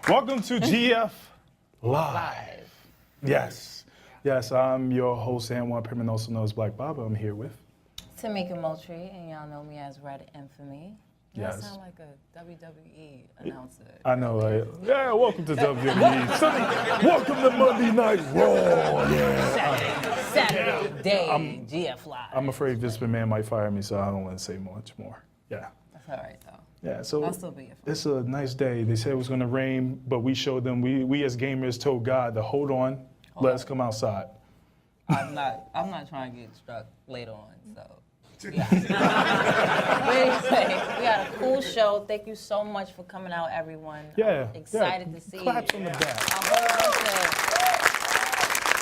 Welcome to GF Live. Yes. Yes, I'm your host, and one Perman, also known as Black Baba. I'm here with Tamika Moultrie, and y'all know me as Red Infamy. Yes. That sound like a WWE announcer. I know, right? Yeah, welcome to WWE. Welcome to Monday Night Raw. Yeah. Saturday day, GF Live. I'm afraid Vince McMahon might fire me, so I don't want to say much more. Yeah. That's all right, though. Yeah, so I'll still be here for it's a nice day. They said it was going to rain, but we showed them, we as gamers told God to hold on, let us come outside. I'm not trying to get struck later on, so. Yeah. But anyway, we got a cool show. Thank you so much for coming out, everyone. Yeah. I'm excited to see Claps on the back. a whole bunch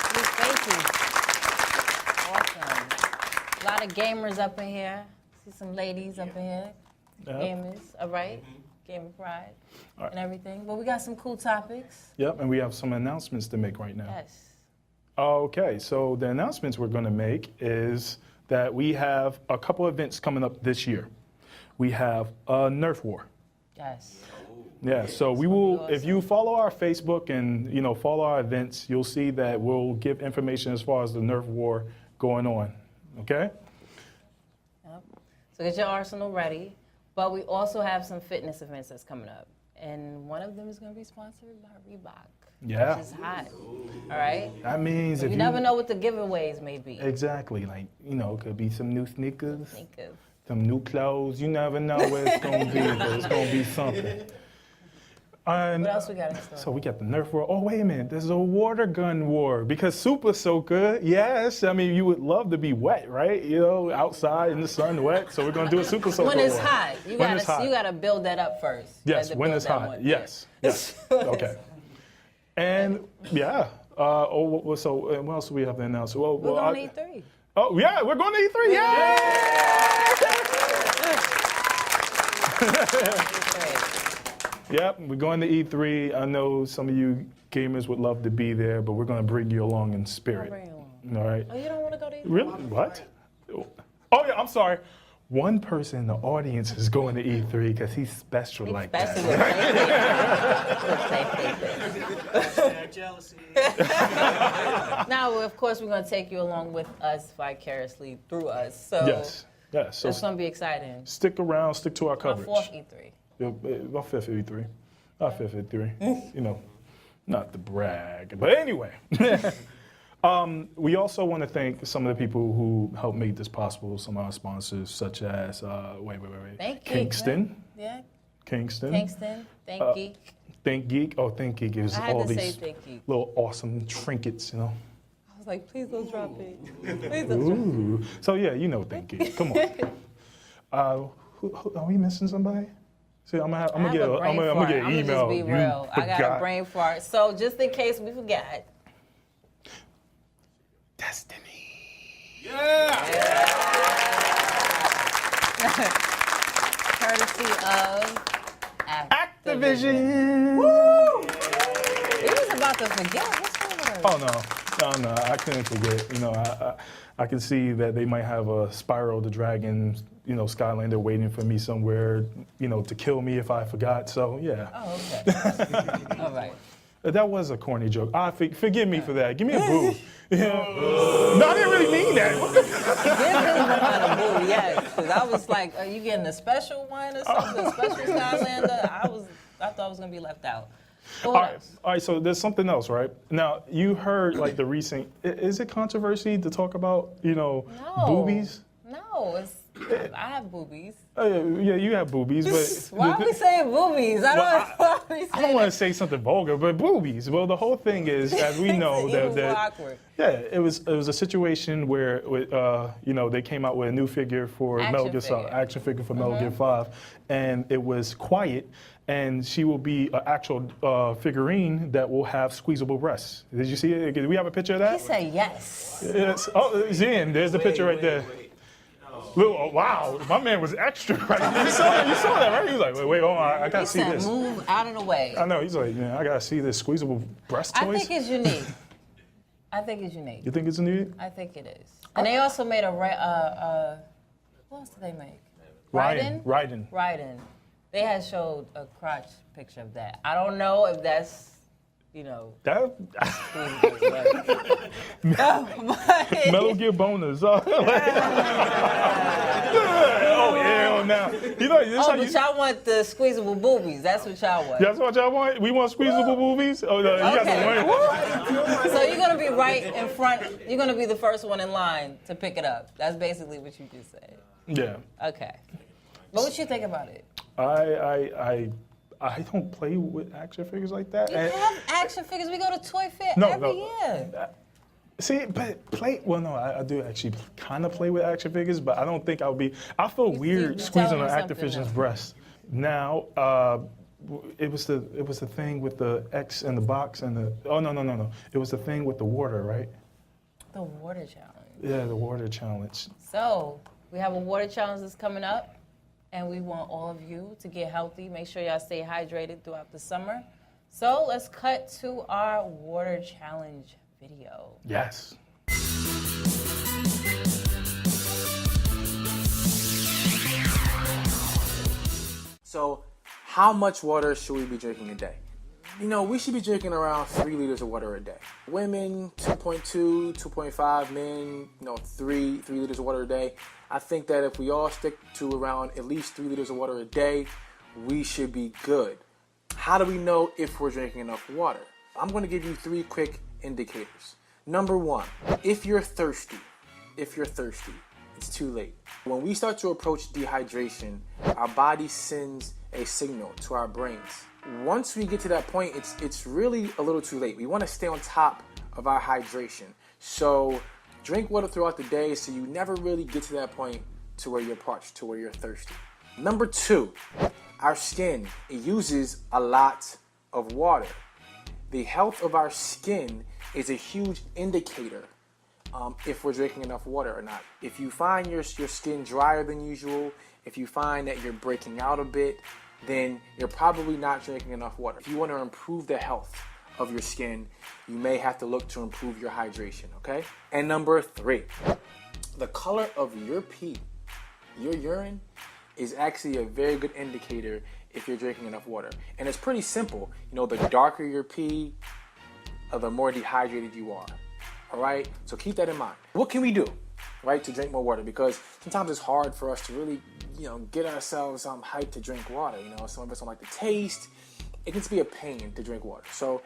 of new faces. Awesome. A lot of gamers up in here. See some ladies up in here. Yep. Gamers, all right? Gamer pride and everything. But we got some cool topics. Yep, and we have some announcements to make right now. Yes. Okay, so the announcements we're going to make is that we have a couple events coming up this year. We have a Nerf War. Yes. Yeah, so we will, if you follow our Facebook and, follow our events, you'll see that we'll give information as far as the Nerf War going on, okay? Yep. So get your arsenal ready. But we also have some fitness events that's coming up. And one of them is going to be sponsored by Reebok. Yeah. Which is hot. All right? That means if you never know what the giveaways may be. Exactly. Like, it could be some new sneakers, Sneakers. some new clothes. You never know what it's going to be, but it's going to be something. And, What else we got in store? So we got the Nerf War. Oh, wait a minute. There's a water gun war because Super's so good. Yes. I mean, you would love to be wet, right? Outside in the sun, wet. So we're going to do a Super Soaker When it's war. hot. You gotta build that up first. Yes, when it's hot. Yes. Yes. Okay. And yeah. So what else do we have to announce? Well, We're going to E3. Oh yeah, we're going to E3. Yeah. Yep, we're going to E3. I know some of you gamers would love to be there, but we're going to bring you along in spirit. Bring you along. All right. Oh, you don't want to go to E3? Really? What? Oh yeah, I'm sorry. One person in the audience is going to E3 because he's special like that. Jealousy. Now, of course, we're going to take you along with us vicariously through us. So Yes. So it's going to be exciting. stick around, stick to our Our coverage. fourth E3. Our fifth E3. Our fifth E3. Not to brag. But anyway. We also want to thank some of the people who helped make this possible, some of our sponsors, such as, Thank Kingston. Yeah. Kingston. Thank Geek. Think Geek. Oh, Think Geek is I had all to say these Think Geek. little awesome trinkets, I was like, please don't drop it. Please don't drop Ooh. So yeah, Think Geek. Come on. Are we missing somebody? See, I'm gonna get an email. I'm just be real. I got a brain fart. So just in case we forgot. Destiny. Courtesy of Activision. Woo! He was about to forget. What's wrong with us? Oh no, I couldn't forget. I can see that they might have a Spyro the Dragon, Skylander waiting for me somewhere, to kill me if I forgot. So yeah. Oh, okay. All right. That was a corny joke. Forgive me for that. Give me a boo. No, I didn't really mean that. What the Yes, because I was like, are you getting a special one or something? A special Skylander? I thought I was going to be left out. All right, so there's something else, right? Now, you heard like the recent, is it controversy to talk about, boobies? No, I have boobies. Yeah, you have boobies, but... Why are we saying boobies? I don't want to say something vulgar, but boobies. Well, the whole thing is, as we know, awkward. Yeah, it was a situation where, they came out with a new figure for Metal Gear Solid, action figure for Metal Gear 5, and it was quiet, and she will be an actual figurine that will have squeezable breasts. Did you see it? Do we have a picture of that? He said yes. Yes. Oh, Zen, there's the picture right there. Oh, wow, my man was extra. Right? You saw that, right? He was like, wait, hold on, I gotta see said, this. move out of the way. I know. He's like, I gotta see this squeezable breast toys. I think it's unique. I think it's unique. You think it's unique? I think it is. And they also made what else did they make? Raiden. They had showed a crotch picture of that. I don't know if that's, That but Metal Gear bonus. Oh yeah, now this but y'all want the squeezable boobies. That's what y'all want. That's what y'all want. We want squeezable movies. Oh no, you got the one. So you're gonna be right in front. You're gonna be the first one in line to pick it up. That's basically what you just said. Yeah. Okay. But what you think about it? I don't play with action figures like that. We have action figures. We go to Toy Fair every year. See, but I do actually kind of play with action figures, but I don't think I feel weird squeezing an Activision's breast. Now, it was the thing with the X and the box and no. It was the thing with the water, right? The water challenge. Yeah, the water challenge. So, we have a water challenge that's coming up. And we want all of you to get healthy. Make sure y'all stay hydrated throughout the summer. So let's cut to our water challenge video. Yes. So how much water should we be drinking a day? We should be drinking around 3 liters of water a day. Women, 2.2, 2.5, men, 3 liters of water a day. I think that if we all stick to around at least 3 liters of water a day, we should be good. How do we know if we're drinking enough water? I'm going to give you 3 quick indicators. Number 1, if you're thirsty, it's too late. When we start to approach dehydration, our body sends a signal to our brains. Once we get to that point, it's really a little too late. We want to stay on top of our hydration. So drink water throughout the day so you never really get to that point to where you're parched, to where you're thirsty. Number 2, our skin, it uses a lot of water. The health of our skin is a huge indicator if we're drinking enough water or not. If you find your skin drier than usual, if you find that you're breaking out a bit, then you're probably not drinking enough water. If you want to improve the health of your skin, you may have to look to improve your hydration, okay? And number 3, the color of your pee, your urine, is actually a very good indicator if you're drinking enough water. And it's pretty simple. The darker your pee, the more dehydrated you are, all right? So keep that in mind. What can we do, right, to drink more water? Because sometimes it's hard for us to really, get ourselves hyped to drink water. Some of us don't like the taste. It can be a pain to drink water. So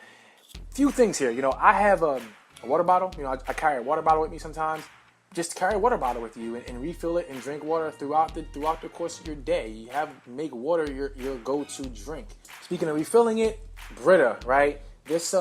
few things here. I have a water bottle. I carry a water bottle with me sometimes. Just carry a water bottle with you and refill it and drink water throughout the course of your day. Make water your go-to drink. Speaking of refilling it, Brita, right? This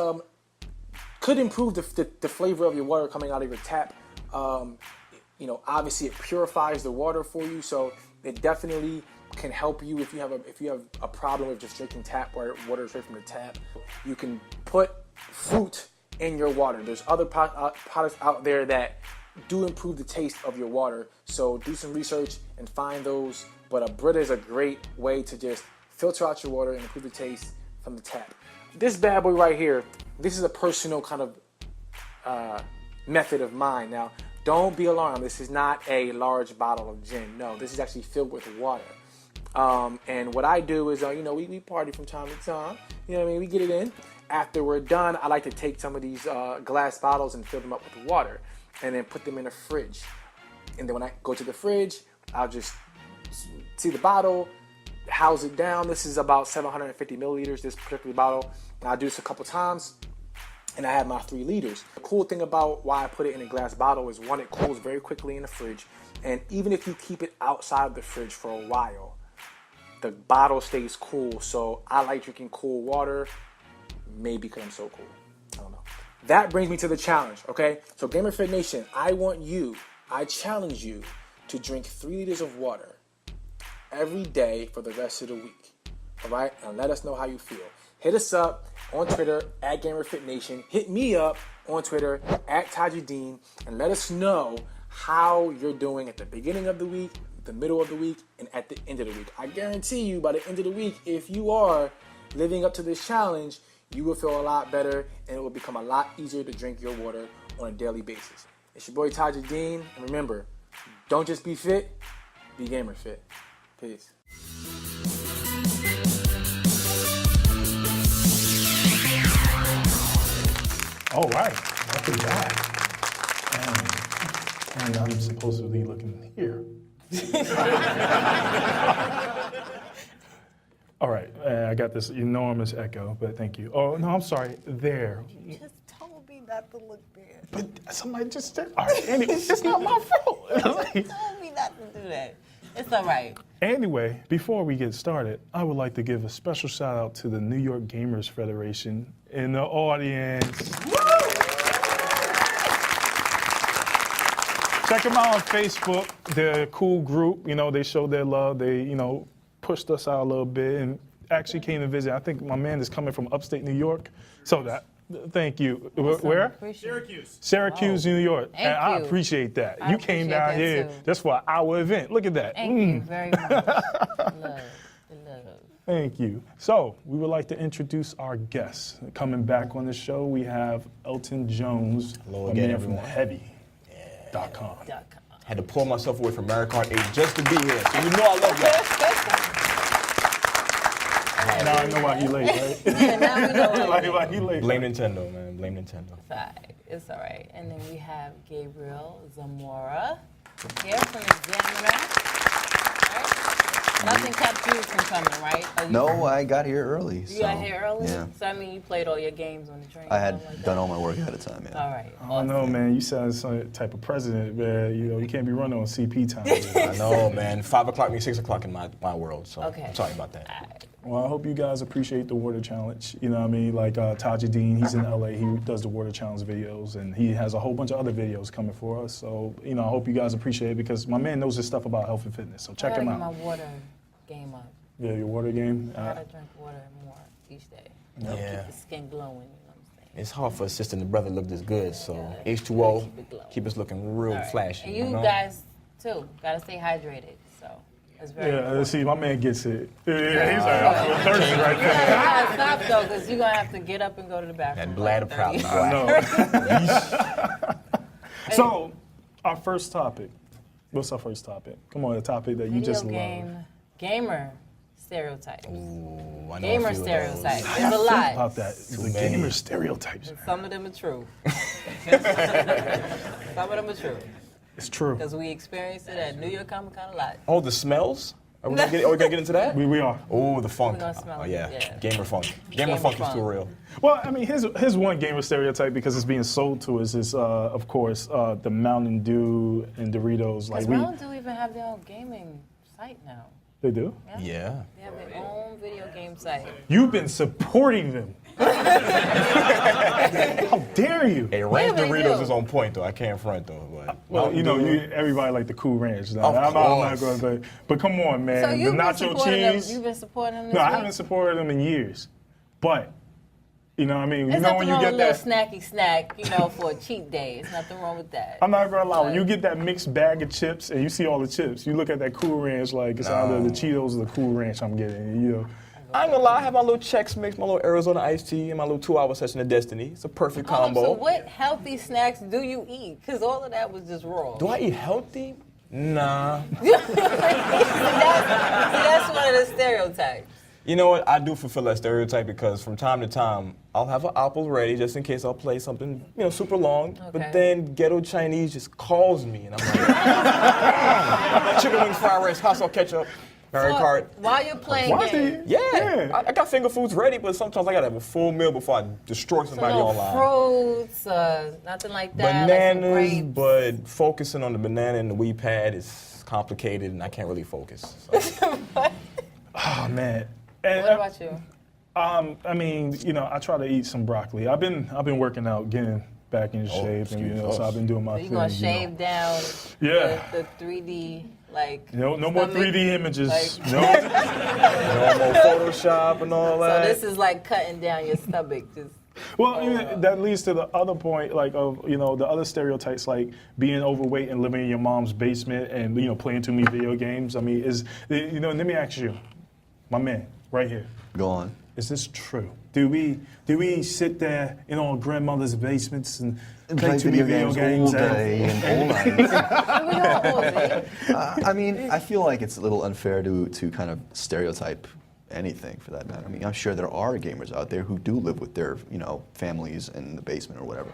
could improve the flavor of your water coming out of your tap. Obviously it purifies the water for you, so it definitely can help you if you have a problem with just drinking tap water straight from the tap. You can put fruit in your water. There's other products out there that do improve the taste of your water, so do some research and find those. But a Brita is a great way to just filter out your water and improve the taste from the tap. This bad boy right here, this is a personal kind of method of mine. Now, don't be alarmed. This is not a large bottle of gin. No, this is actually filled with water. And what I do is, we party from time to time. We get it in. After we're done, I like to take some of these glass bottles and fill them up with water and then put them in the fridge. And then when I go to the fridge, I'll just see the bottle, house it down. This is about 750 milliliters, this particular bottle. And I'll do this a couple times. And I have my 3 liters. The cool thing about why I put it in a glass bottle is, 1, it cools very quickly in the fridge. And even if you keep it outside of the fridge for a while, the bottle stays cool. So I like drinking cool water, maybe because I'm so cool. I don't know. That brings me to the challenge, okay? So Gamer Fit Nation, I challenge you to drink 3 liters of water every day for the rest of the week, all right? And let us know how you feel. Hit us up on Twitter @GamerFitNation. Hit me up on Twitter @Tajuddin, and let us know how you're doing at the beginning of the week, the middle of the week, and at the end of the week. I guarantee you by the end of the week, if you are living up to this challenge, you will feel a lot better and it will become a lot easier to drink your water on a daily basis. It's your boy Tajuddin, and remember, don't just be fit, be gamer fit. Peace. All right, welcome back. And I'm supposed to be looking here. All right, I got this enormous echo, but thank you. Oh, no, I'm sorry, there. You just told me not to look there. But somebody just said, all right, anyway, it's not my fault. You told me not to do that. It's all right. Anyway, before we get started, I would like to give a special shout out to the New York Gamers Federation in the audience. Check them out on Facebook. They're a cool group. You know, they showed their love. They, you know, pushed us out a little bit and actually came to visit. I think my man is coming from upstate New York. So thank you. Awesome. Where? Appreciate Syracuse, New York. Thank and I you. appreciate that. I You came appreciate down that here too. just for an hour event. Look at that. Thank you very much. Love. Thank you. So we would like to introduce our guests. Coming back on the show, we have Elton Jones, Hello a again, man from everyone. Heavy.com. Had to pull myself away from Mario Kart 8 just to be here. So you know I love y'all. Now I know why he late, right? Yeah, now we know why he late. Blame Nintendo, man. Blame Nintendo. It's all right. And then we have Gabriel Zamora here from Examiner. Right? Nothing kept you from coming, right? No, I got here early. You got here early? Yeah. So, I mean, you played all your games on the train? I had something like done that? all my work ahead of time, yeah. All right. I don't know, man. You sound some type of president, man. You know, you can't be running on CP time. I know, man. 5 o'clock means 6 o'clock in my world, so Okay. I'm sorry about that. All right. Well, I hope you guys appreciate the water challenge. You know what I mean? Like Tajuddin, he's in LA. He does the water challenge videos, and he has a whole bunch of other videos coming for us. So, you know, I hope you guys appreciate it because my man knows his stuff about health and fitness. So check I him gotta out. get my water game up. Yeah, your water game. I gotta drink water more each day. Yeah. Keep the skin glowing, you know what I'm saying? It's hard for a sister and a brother to look this good, so Yeah, H2O, keep it glowing. keep us looking real All right. flashy. And you know? guys, too, gotta stay hydrated. So, it's very Yeah, important. see, my man gets it. Yeah, he's like, I'm thirsty right You there. gotta stop, though, because you're gonna have to get up and go to the bathroom. That bladder like problem. 30. I know. So, our first topic. What's our first topic? Come on, the topic that you Video just love. gamer stereotypes. Ooh, I know a Gamer few of those. stereotypes. How There's a y'all feel lot. about that. The many. gamer stereotypes. Man. Some of them are true. Some of them are true. It's true. Because we experienced it at New York Comic Con a lot. Oh, the smells? Are we gonna get into that? We are. Oh, the funk. We're gonna smell Oh, it, yeah. yeah. Gamer funk. Gamer Gamer funk is funk. too real. Well, I mean, here's one gamer stereotype because it's being sold to us is, of course, the Mountain Dew and Doritos. Like Because Mountain Dew even have their own gaming site now. they do. Yeah. They have their own video game site. You've been supporting them. How dare you? Hey, Ranch Yeah, they Doritos do. is on point though. I can't front though. But Well, you know, Mountain Dew- everybody like the Cool Ranch. Now. Of I'm not course. going to, but come on, man. So the you've been nacho supporting them. cheese. You've been supporting them this No, I week? haven't supported them in years. But, you know what I mean? There's you know nothing when you wrong get with a that. little snacky snack, you know, for a cheat day. There's nothing wrong with that. I'm not gonna lie. When you get that mixed bag of chips and you see all the chips, you look at that Cool Ranch like it's either the Cheetos or the Cool Ranch I'm getting. You know, I ain't gonna lie, I have my little Chex Mix, my little Arizona iced tea, and my little 2-hour session of Destiny. It's a perfect combo. So what healthy snacks do you eat? Because all of that was just raw. Do I eat healthy? Nah. See, that's one of the stereotypes. You know what? I do fulfill that stereotype because from time to time, I'll have an apple ready just in case I'll play something, super long. Okay. But then Ghetto Chinese just calls me, and I'm like, chicken wings, fried rice, hot sauce, ketchup, Mario So, Kart. while you're playing Why games, do you- Yeah, I got finger foods ready, but sometimes I gotta have a full meal before I destroy some somebody little online. fruits, nothing like that. like some Bananas, grapes. but focusing on the banana and the Wii pad is complicated, and I can't really focus. So. oh man. And, What about you? I mean, I try to eat some broccoli. I've been working out, getting back in shape, and excuse so us. I've been doing my So thing. you're going to shave down Yeah. the 3D, like... No more stomach? 3D images. Like- no. No more Photoshop and all So that. this is like cutting down your stomach. Just Well, I mean, that leads to the other point, like of the other stereotypes, like being overweight and living in your mom's basement and playing too many video games. I mean, let me ask you, my man, right here, Go on. is this true? Do we sit there in our grandmother's basements and play too many video games all day and all night? We all do. I mean, I feel like it's a little unfair to kind of stereotype anything for that matter. I mean, I'm sure there are gamers out there who do live with their families in the basement or whatever,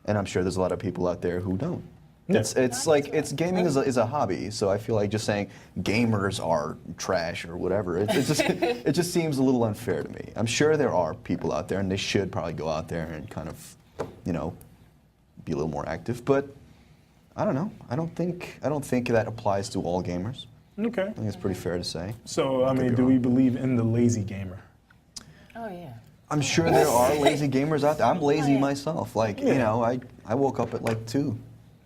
and I'm sure there's a lot of people out there who don't. Yeah. It's gaming is a hobby, so I feel like just saying gamers are trash or whatever, it just seems a little unfair to me. I'm sure there are people out there, and they should probably go out there and kind of, be a little more active. But I don't know. I don't think that applies to all gamers. Okay. I think it's pretty fair to say. So, I mean, be do we wrong. believe in the lazy gamer? Oh yeah. I'm sure there are lazy gamers out there. I'm lazy Yeah. myself. Like, I woke up at like 2.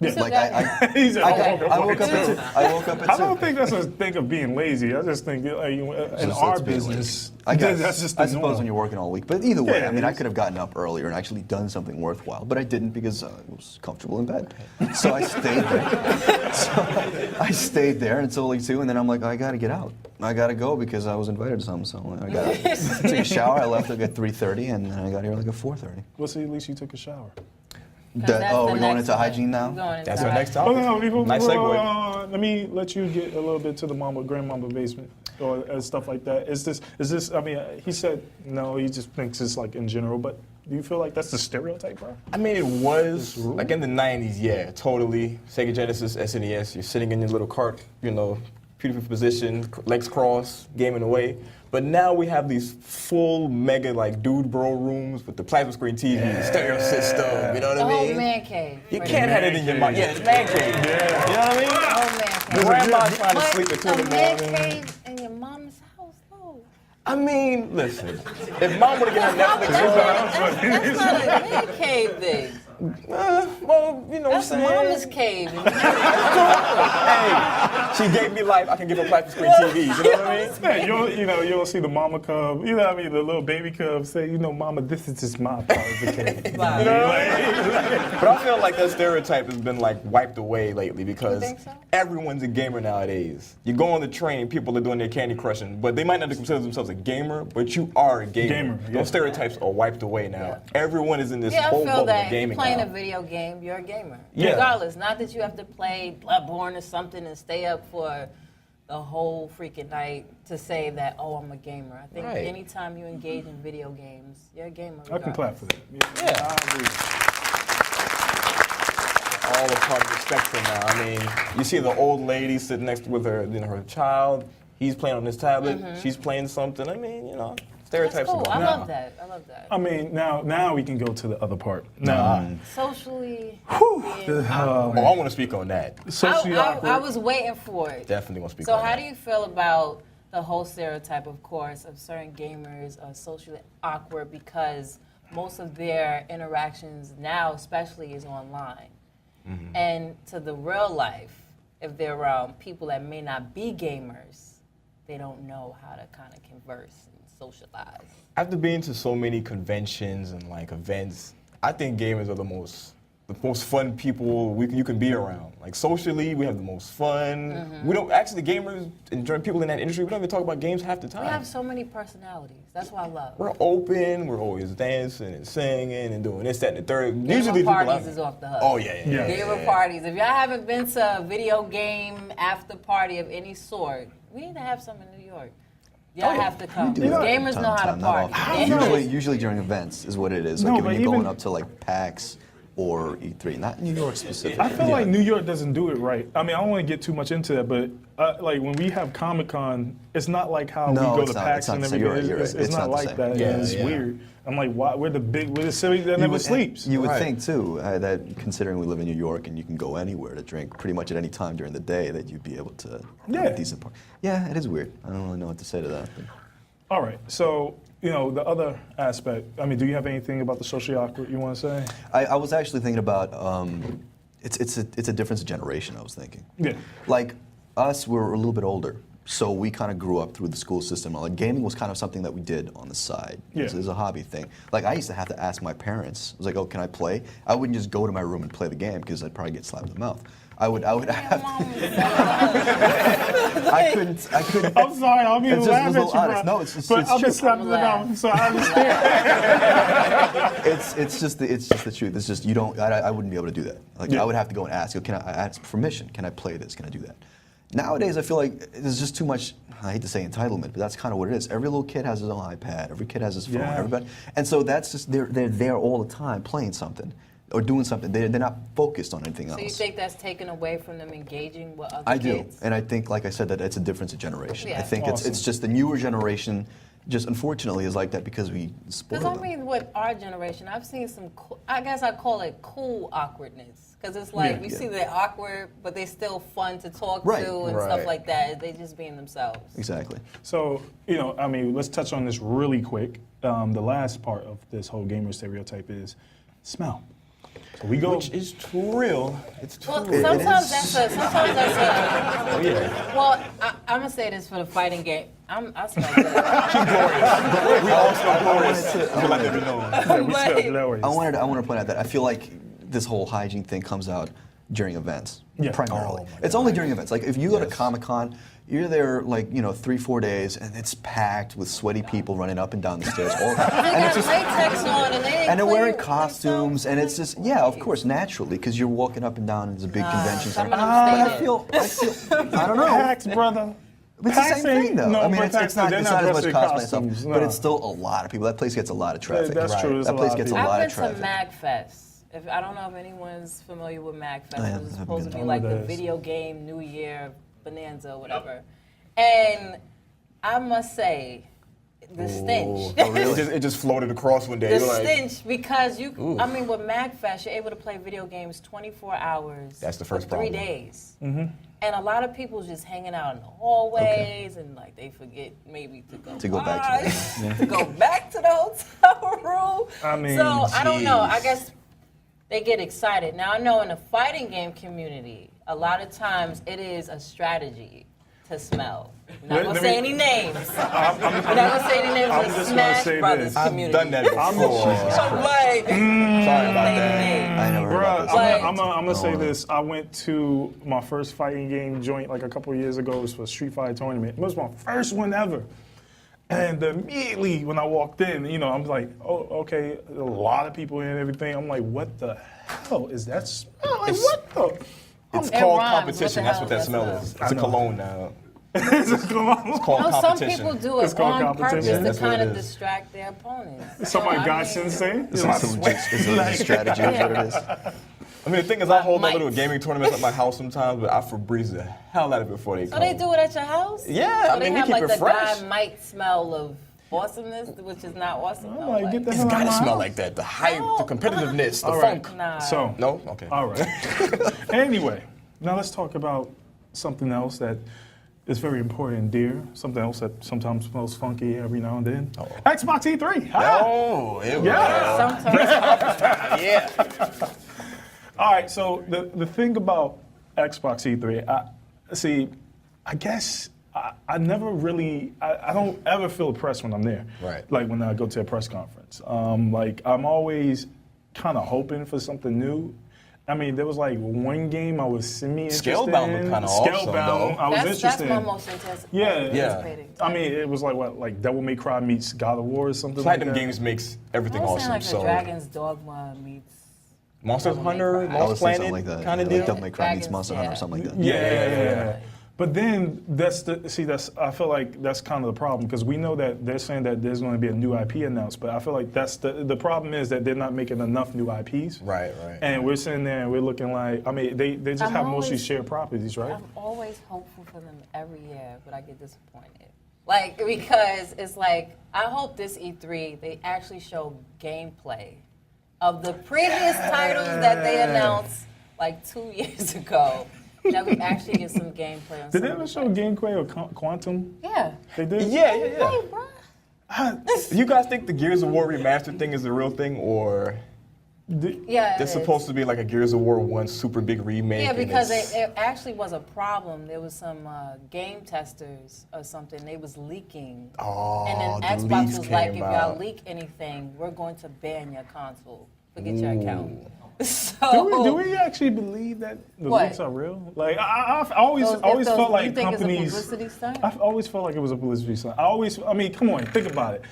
Yeah. Like I He said, I woke up at 2. I woke up at 2. I don't think that's a thing of being lazy. I just think like, in Just our let's be business, I guess. that's just the I suppose norm. when you're working all week. But either way, Yeah, I mean, it I is. could have gotten up earlier and actually done something worthwhile, but I didn't because I was comfortable in bed. So I stayed there. So I stayed there until like 2, and then I'm like, I gotta get out. I gotta go because I was invited to something. So I got took a shower. I left like at 3:30, and then I got here like at 4:30. Well, see, at least you took a shower. That's Oh, the we're going next into one. hygiene now? We're going into That's our next hygiene. topic. Oh, no, before, Nice segue. let me let you get a little bit to the grandmama basement or stuff like that. Is this? I mean, he said no. He just thinks it's like in general. But do you feel like that's the stereotype, bro? I mean, it was rule? like in the '90s, yeah, totally. Sega Genesis, SNES. You're sitting in your little cart, beautiful position, legs crossed, gaming away. But now we have these full mega like dude bro rooms with the plasma screen TV, stereo system. You know what The I whole mean? man cave. You right can't there. have it in your mind. Yeah, it's man cave. Yeah. You know what I mean? The whole man cave. Grandma's trying to But sleep at 2 in a the man morning. cave in your mom's house, though. I mean, listen, if mom would have given her Netflix, That's not a man cave thing. well, you know what I'm That's saying? mama's cave. Hey, she gave me life. I can give her plasma screen TVs. You know what I mean? Yeah, you'll see the mama cub. You know what I mean? The little baby cub say, mama, this is just my part of the cave. Wow. You know, like, But I feel like that stereotype has been like wiped away lately because think so? everyone's a gamer nowadays. You go on the train, people are doing their candy crushing, but they might not consider themselves a gamer, but you are a gamer. Gamer, yeah. Those stereotypes are wiped away now. Everyone is in this Yeah, I whole feel bubble that of if you're gaming playing now. a video game, you're a gamer. Yeah. Regardless, not that you have to play Bloodborne or something and stay up for the whole freaking night to say that, oh, I'm a gamer. I think Right. anytime you engage in video games, you're a gamer. I can clap for that. Yeah. I agree. All a part of the spectrum now. I mean, you see the old lady sitting next with her, her child. He's playing on his tablet. She's playing something. I mean, That's stereotypes cool. are I gone. love that. I love that. I mean, now we can go to the other part. Now, Socially. Oh, I want to speak on that. socially awkward. I was waiting for it. Definitely want to speak So on how that. do you feel about the whole stereotype, of course, of certain gamers are socially awkward because most of their interactions now, especially, is online. And to the real life, if they're around people that may not be gamers, they don't know how to kind of converse and socialize. After being to so many conventions and like events, I think gamers are the most fun people you can be around. Like socially, we have the most fun. We don't actually gamers and people in that industry. We don't even talk about games half the time. We have so many personalities. That's what I love. We're open. We're always dancing and singing and doing this, that, and the third. Gamer Usually people parties are- is off the hook. Oh yeah. Yeah. Gamer parties. If y'all haven't been to a video game after party of any sort, we need to have some in New York. Y'all have to come. We do it Gamers time know how to time, not party. often. Usually during events is what it is. No, Like but when you're going even- up to like PAX or E3, not New York specifically. I feel like New York doesn't do it right. I mean, I don't want to get too much into that, but like when we have Comic Con, it's not like how No, we go it's to not- PAX it's not and the same. everything. You're right, It's, you're right. it's It's not not the like same. that. Yeah, and it's yeah. weird. I'm like, why? We're the city that never sleeps. You would Right. think too that considering we live in New York and you can go anywhere to drink pretty much at any time during the day, that you'd be able to have Yeah. a decent party. Yeah, it is weird. I don't really know what to say to that. But. All right, so the other aspect. I mean, do you have anything about the socially awkward you want to say? I was actually thinking about it's a difference of generation. I was thinking. Yeah. Like us, we're a little bit older, So we kind of grew up through the school system. Like gaming was kind of something that we did on the side. Yeah. It was a hobby thing. Like I used to have to ask my parents. I was like, "Oh, can I play?" I wouldn't just go to my room and play the game because I'd probably get slapped in the mouth. I would have. I couldn't. I'm sorry, I mean It's laugh just at a you, little bro. honest. No, it's but I've been true. slapped in the I'm mouth, so I understand. It's just the truth. It's just you don't. I wouldn't be able to do that. Like Yeah. I would have to go and ask. Can I ask permission? Can I play this? Can I do that? Nowadays, I feel like there's just too much. I hate to say entitlement, but that's kind of what it is. Every little kid has his own iPad. Every kid has his phone. Yeah. Everybody, and so that's just they're there all the time playing something or doing something. They're not focused on anything else. So you think that's taken away from them engaging with other I do, kids? and I think, like I said, that it's a difference of generation. Yeah. I think Awesome. it's just the newer generation. Just unfortunately is like that because we spoil Because them. I mean, with our generation, I've seen some, I guess I call it cool awkwardness. Because it's like, Yeah. you see they're awkward, but they're still fun to talk Right. to and Right. stuff like that. They just being themselves. Exactly. So, you know, I mean, let's touch on this really quick. The last part of this whole gamer stereotype is smell. So we go. Which is too real. It's too Well, real. sometimes is. that's a, Oh, yeah. well, I'm going to say this for the fighting game. I smell good. We all smell glorious. I Let wanted them to- know. Yeah, we smell But- glorious. I wanted to point out that I feel like this whole hygiene thing comes out during events, Yeah. primarily. Oh my It's only during events. Like if you go to Yes. Comic-Con, you're there like 3-4 days, and it's packed with sweaty people running up and down the stairs all the time. They And it's got just latex on and they ain't and they're wearing clean costumes, and it's themselves. just of course, naturally, because you're walking up and down, and it's a big convention some center. of them But stay I there. feel, I don't know. Packs, brother. It's the same Packs thing, ain't- though. No, I mean, but it's Packs, not they're as not much dressed in cosplay and costumes, stuff, but no. it's still a lot of people. That place gets a lot of traffic. That's true. There's That a place lot of gets a people. lot I've of been to traffic. MagFest. I don't know if anyone's familiar with MagFest. I It am. was I supposed haven't to be been. like I know the what it is. video game New Year bonanza or whatever. And I must say, the stench. Oh, really? It just floated across one day. The You're like, stench, because Ooh. I mean, with MagFest, you're able to play video games 24 hours. That's the first for 3 problem. days. Mm-hmm. And a lot of people just hanging out in the hallways and like they forget maybe to go back to wash, that. to go back to the hotel room. I mean, so I don't know. I jeez. guess they get excited. Now I know in the fighting game community, a lot of times it is a strategy to smell. We're not Let gonna me- say any names. We're not gonna say any names I'm of just gonna Smash say Brothers this. I've community. done that before. I'm like, Sorry about say that. any names. I never heard about Bruh, this. Like- I'm gonna say no. this. I went to my first fighting game joint like a couple of years ago. It was for a Street Fighter tournament. It was my first one ever. And immediately when I walked in, I'm like, oh, okay, a lot of people and everything. I'm like, what the hell is that smell? Like, what the? It's It called rhymes. competition. What That's the what that hell smell does is. that It's a I know. cologne now. It's called It's called No, some competition. people do It's it called on purpose competition. to That's what kind it of is. distract their opponents. Somebody So, I got mean, sensei. Is it a strategy? Is what it is? I mean, the thing is, I hold my Mites. little gaming tournaments at my house sometimes, but I Febreze the hell out of it before they So come. they do it at your house? Yeah, So I they mean, we have keep like it the fresh. guy might smell of awesomeness, which is not awesome. I'm No like, way. get the It's hell out gotta of my smell house. like that. The hype, No. the competitiveness, the All right. funk. Nah. So, No? Okay. all right. Anyway, now let's talk about something else that is very important and dear. Something else that sometimes smells funky every now and then. Oh. Xbox E3. Ah! Oh, it was. Yeah. Sometimes Yeah. All right. So the thing about Xbox E3, I guess I never really, I don't ever feel oppressed when I'm there. Right. Like when I go to a press conference. Like I'm always kind of hoping for something new. I mean, there was like one game I was semi-interested Scalebound in. looked kinda awesome, Scalebound, though. I was that's interested my in. most Yeah. anticipating. I mean, it was like Devil May Cry meets God of War or something Platinum like that. Games makes everything I was awesome. like So a Dragon's Dogma meets. Monster Devil May Hunter, Cry. I Lost was thinking Planet, something like that. kind of Like deal. Devil May Cry meets Dragons, Monster Hunter or yeah. something like that. Yeah. But then I feel like that's kind of the problem because we know that they're saying that there's going to be a new IP announced, but I feel like that's the problem is that they're not making enough new IPs. Right. And we're sitting there and we're looking like, I mean, they just I'm have mostly always- shared properties, right? I'm always hopeful for them every year, but I get disappointed. Like, because it's like, I hope this E3, they actually show gameplay of the previous titles that they announced like 2 years ago. That we actually get some gameplay on Did they some ever of show the- Gameplay or Quantum? Yeah. They did? Yeah. Hey, bruh. You guys think the Gears of War remastered thing is the real thing, or Yeah, There's it supposed is. to be like a Gears of War 1 super big remake. Yeah, and because it's- it actually was a problem. There was some game testers or something. They was leaking. Oh, And the then Xbox leaks was like, if came y'all out. leak anything, we're going to ban your console. Forget your Ooh. account. So, Do we actually believe that the What? leaks are real? Like I've always Those- if always those- felt you like think it's a companies. publicity stunt? I've always felt like it was a publicity stunt. I mean, come on, think about it.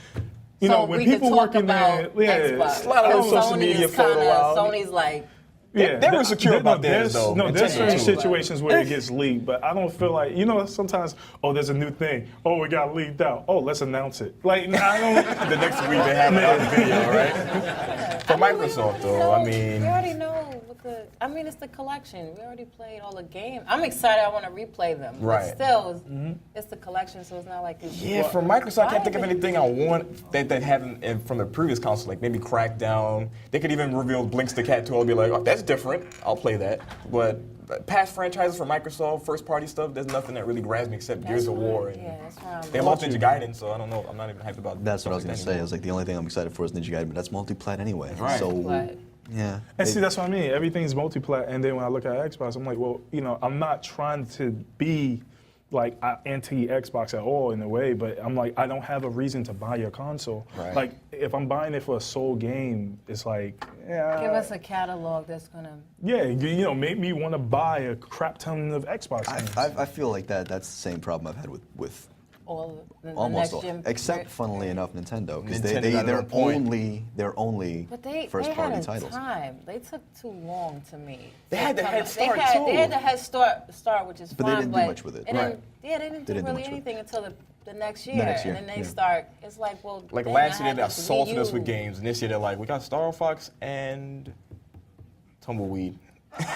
You so know, when we could people talk working about there, yeah, Xbox. Slide a little Sony social media is photo kinda- out. Sony's like, yeah, They were secure about theirs, there's, though. No, there's Nintendo certain too. situations where it gets leaked, but I don't feel like sometimes. Oh, there's a new thing. Oh, it got leaked out. Oh, let's announce it. Like I don't. the next week they have another video, right? For Microsoft, though, I mean, we already know what the. I mean, it's the collection. We already played all the games. I'm excited. I want to replay them. Right. But still, it's the collection, so it's not like it's. yeah, for Microsoft, I can't think of Why anything I want that they haven't from the previous console, like maybe Crackdown. They could even reveal Blinks the Cat 2. I'll be like, oh, that's different. I'll play that. But past franchises for Microsoft, first-party stuff, there's nothing that really grabs me except That's Gears of why- War. And Yeah, that's why I'm. they lost Ninja Gaiden, so I don't know. I'm not even hyped about That's what I was stuff gonna like say. that I anymore. was like, the only thing I'm excited for is Ninja Gaiden, but that's multi-plat anyway. Right. So But yeah. And see, that's what I mean. Everything's multi-plat, and then when I look at Xbox, I'm like, well, I'm not trying to be like anti-Xbox at all in a way, but I'm like, I don't have a reason to buy your console. Right. Like, if I'm buying it for a sole game, it's like, yeah, give us a catalog that's gonna. yeah, make me want to buy a crap ton of Xbox games. I feel like that's the same problem I've had with All the almost next all, gen. except funnily enough Nintendo, because Nintendo got it they're on point. only But they first had party a titles. time. They took too long to me. They had the head They start, had, too. They had the head start, which is But they fine. didn't do much with it. And Right. then, yeah, they didn't do They didn't do really much with it. anything until the next year. next year, And then they yeah. start. It's like, well, Like dang, last I year, had they this assaulted Wii us with U. games, and this year they're like, we got Star Fox and Tumbleweed. Get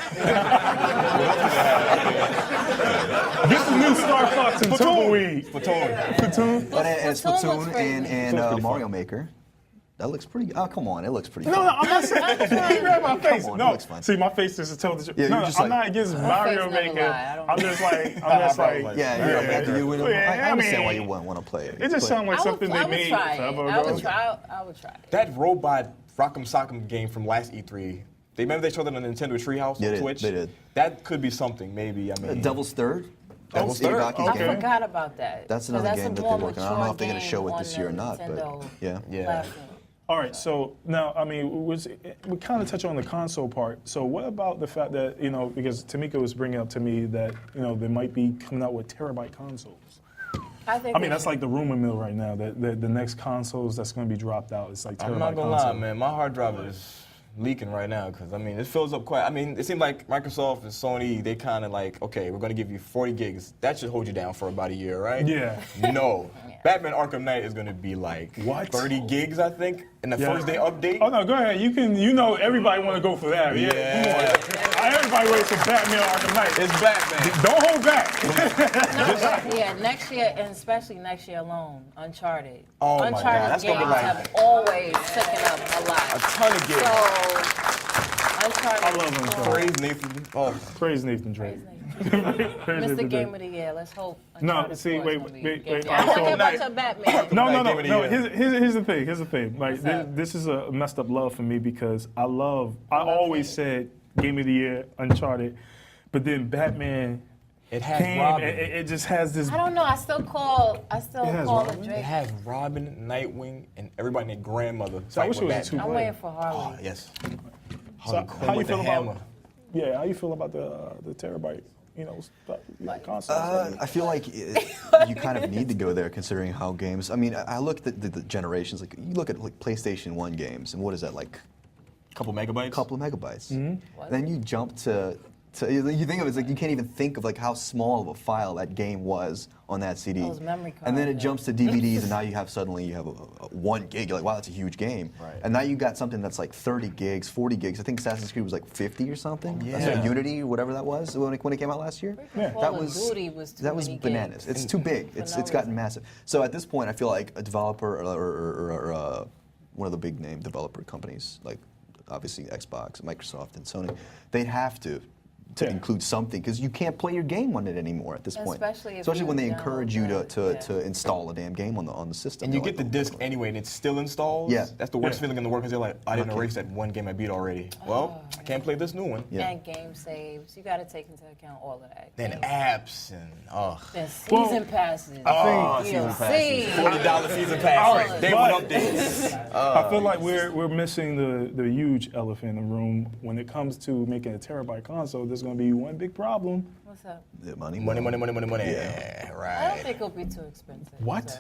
the new Star Fox and Tumbleweed. Splatoon. Platoon. And it's Splatoon looks Splatoon crazy. and Looks pretty Mario Maker. That looks pretty good. Oh, come on. It looks pretty No, good. no, I'm not saying. You grab my face. on, it No, looks fun. see, my face is to tell the truth. Yeah, no, you're just I'm like- not against face Mario never Maker. lie, I don't I'm know. just like, I'm just like, Yeah, after you win, Yeah, I understand why mean, you wouldn't want to play it. it just but- sounds like something they I would made try it. forever I ago. would try. I would try it. That robot Rock'em Sock'em game from last E3. They remember they showed it on Nintendo Treehouse They on did, Twitch. they did. That could be something, maybe. I mean, Devil's Third. Devil's That's Third? Itagi's Okay. I game. forgot about that. That's 'Cause another a game that more they're working on. I don't know if they're mature gonna show it game this year or on the not, but Nintendo yeah. Yeah. platform. All right, so now, I mean, we kind of touch on the console part. So what about the fact that, because Tamika was bringing up to me that, they might be coming out with terabyte consoles. I think. I mean, that's like the rumor mill right now, that the next consoles that's going to be dropped out, it's like terabyte I'm not gonna console. lie, man. My hard drive is leaking right now because it fills up quite. I mean, it seems like Microsoft and Sony, they kind of like, okay, we're gonna give you 40 gigs. That should hold you down for about a year, right? Yeah. No. Batman Arkham Knight is gonna be like What? 30 gigs, I think, in the Yeah. first day update. Oh no, go ahead. Everybody want to go for that. Yeah. Yeah. Come on. Everybody waits for Batman Arkham Knight. It's Batman. Don't hold back. Yeah, next year, and especially next year alone, Uncharted. Oh my Uncharted God, that's games gonna be like- have always taken up a A lot. ton of gigs. So, Uncharted. I love Uncharted. Praise Nathan. Oh, Praise Nathan Drake. Mr. Game of the Year. Let's hope. No, Uncharted see, 4 is wait, gonna be wait, good. wait, I all want right, to so- hear about your Batman. No, Like, no, give no, it a no. year. Here's the thing. Here's the thing. Like What's up? this is a messed up love for me because I always said Game of the Year, Uncharted, but then Batman it has came Robin. and it just has this. I don't know. I still call has the Robin? It Drake. has Robin, Nightwing, and everybody and their grandmother. So I wish it was a fighting with two- I'm waiting for Harley. Batman. Oh, yes. So Harley Quinn how you with the feel hammer. about? Yeah, how you feel about the terabyte? Consoles. I feel like you kind of need to go there considering how games. I mean, I look at the generations. Like you look at like PlayStation 1 games, and what is that like? Couple megabytes. A couple of megabytes. Was Then you jump to you think of it, it's like you can't even think of like how small of a file that game was on that CD. Those memory And then it cards, jumps to DVDs, and now you have suddenly you have a 1 gig. You're like, wow, that's a huge game. Right. And now you got something that's like 30 gigs, 40 gigs. I think Assassin's Creed was like 50 or something. Yeah. Unity, whatever that was when it came out last year. Yeah. That Call of was Duty was too that was many bananas. gigs. It's too big. For It's no gotten reason. massive. So at this point, I feel like a developer or one of the big name developer companies like obviously Xbox, Microsoft, and Sony, they'd have to to Yeah. include something because you can't play your game on it anymore at this point. Especially if Especially when you they encourage you download to install a damn game on the system. And you They're get the like, disc anyway, and it still installs. Yeah. That's the worst Yeah. feeling in the world because you're like, I didn't Okay. erase that one game I beat already. Well, I can't play this new one. Yeah. And game saves. You got to take into account all of that. Then Game- apps and Then season passes. oh, DLC. $40 season All pass, right. day one updates. I feel like we're missing the huge elephant in the room when it comes to making a terabyte console. There's going to be one big problem. What's up? The money. Money. Yeah. I don't Right. think it'll be too expensive. What? so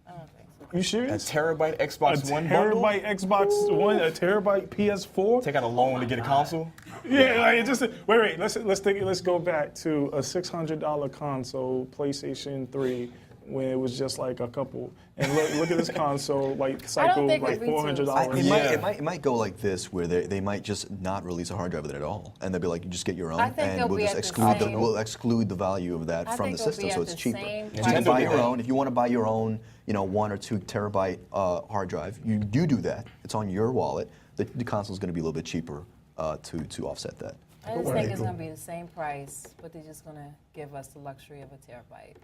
I don't think so. You A serious? terabyte Xbox A One bundle. terabyte Xbox One, a terabyte PS4. Take out a loan to get a console. Yeah, like it just wait. Let's go back to a $600 console, PlayStation 3, when it was just like a couple. And look at this console, like cycle think like it'd be too $400. It might go like this, where they might just not release a hard drive with it at all, and they'll be like, you just get your own, I think and they'll we'll be just at the same- we'll exclude the value of that I from think the it'll system, be so at it's the cheaper. same So you price can buy your point. own. If you want to buy your own, 1 or 2 terabyte hard drive, you do that. It's on your wallet. The console is going to be a little bit cheaper to offset that. I just think it's going to be the same price, but they're just going to give us the luxury of a terabyte.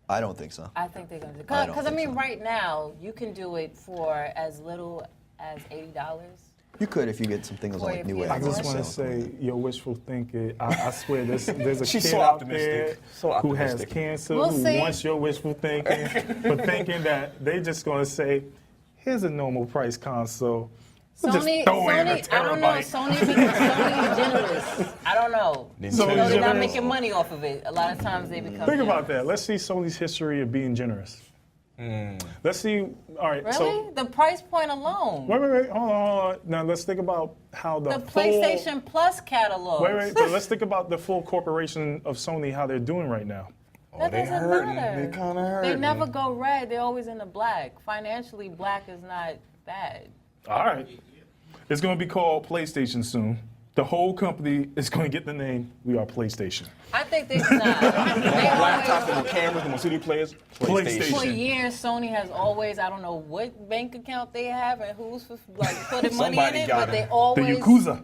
I don't think so. I think they're going to do I don't because I think mean, so. right now you can do it for as little as $80. You could if you get some things on Or like if New you- Egg. I just Or want to say, your wishful thinking. I swear, there's a She's kid so out optimistic. there So who has optimistic. cancer, We'll who see. wants your wishful thinking, but thinking that they just going to say, here's a normal price console. We'll just Sony, throw in a I don't know. terabyte. Sony generous. I don't know. Nintendo So they're not generous. making money off of it. A lot of times they become. Think about generous. that. Let's see Sony's history of being generous. Let's see. All right. Really? So The price point alone. wait. Hold on. Now let's think about how the full, PlayStation Plus catalog. Wait. But let's think about the full corporation of Sony, how they're doing right now. That they doesn't hurting. matter. They kinda They hurting. never go red. They're always in the black. Financially, black is not bad. All right. It's going to be called PlayStation soon. The whole company is going to get the name. We are PlayStation. I think they're not. They Laptops, always, the more cameras, the more CD players. PlayStation. for years, Sony has always, I don't know what bank account they have and who's putting money in Somebody it, got but it. they The always. Yakuza.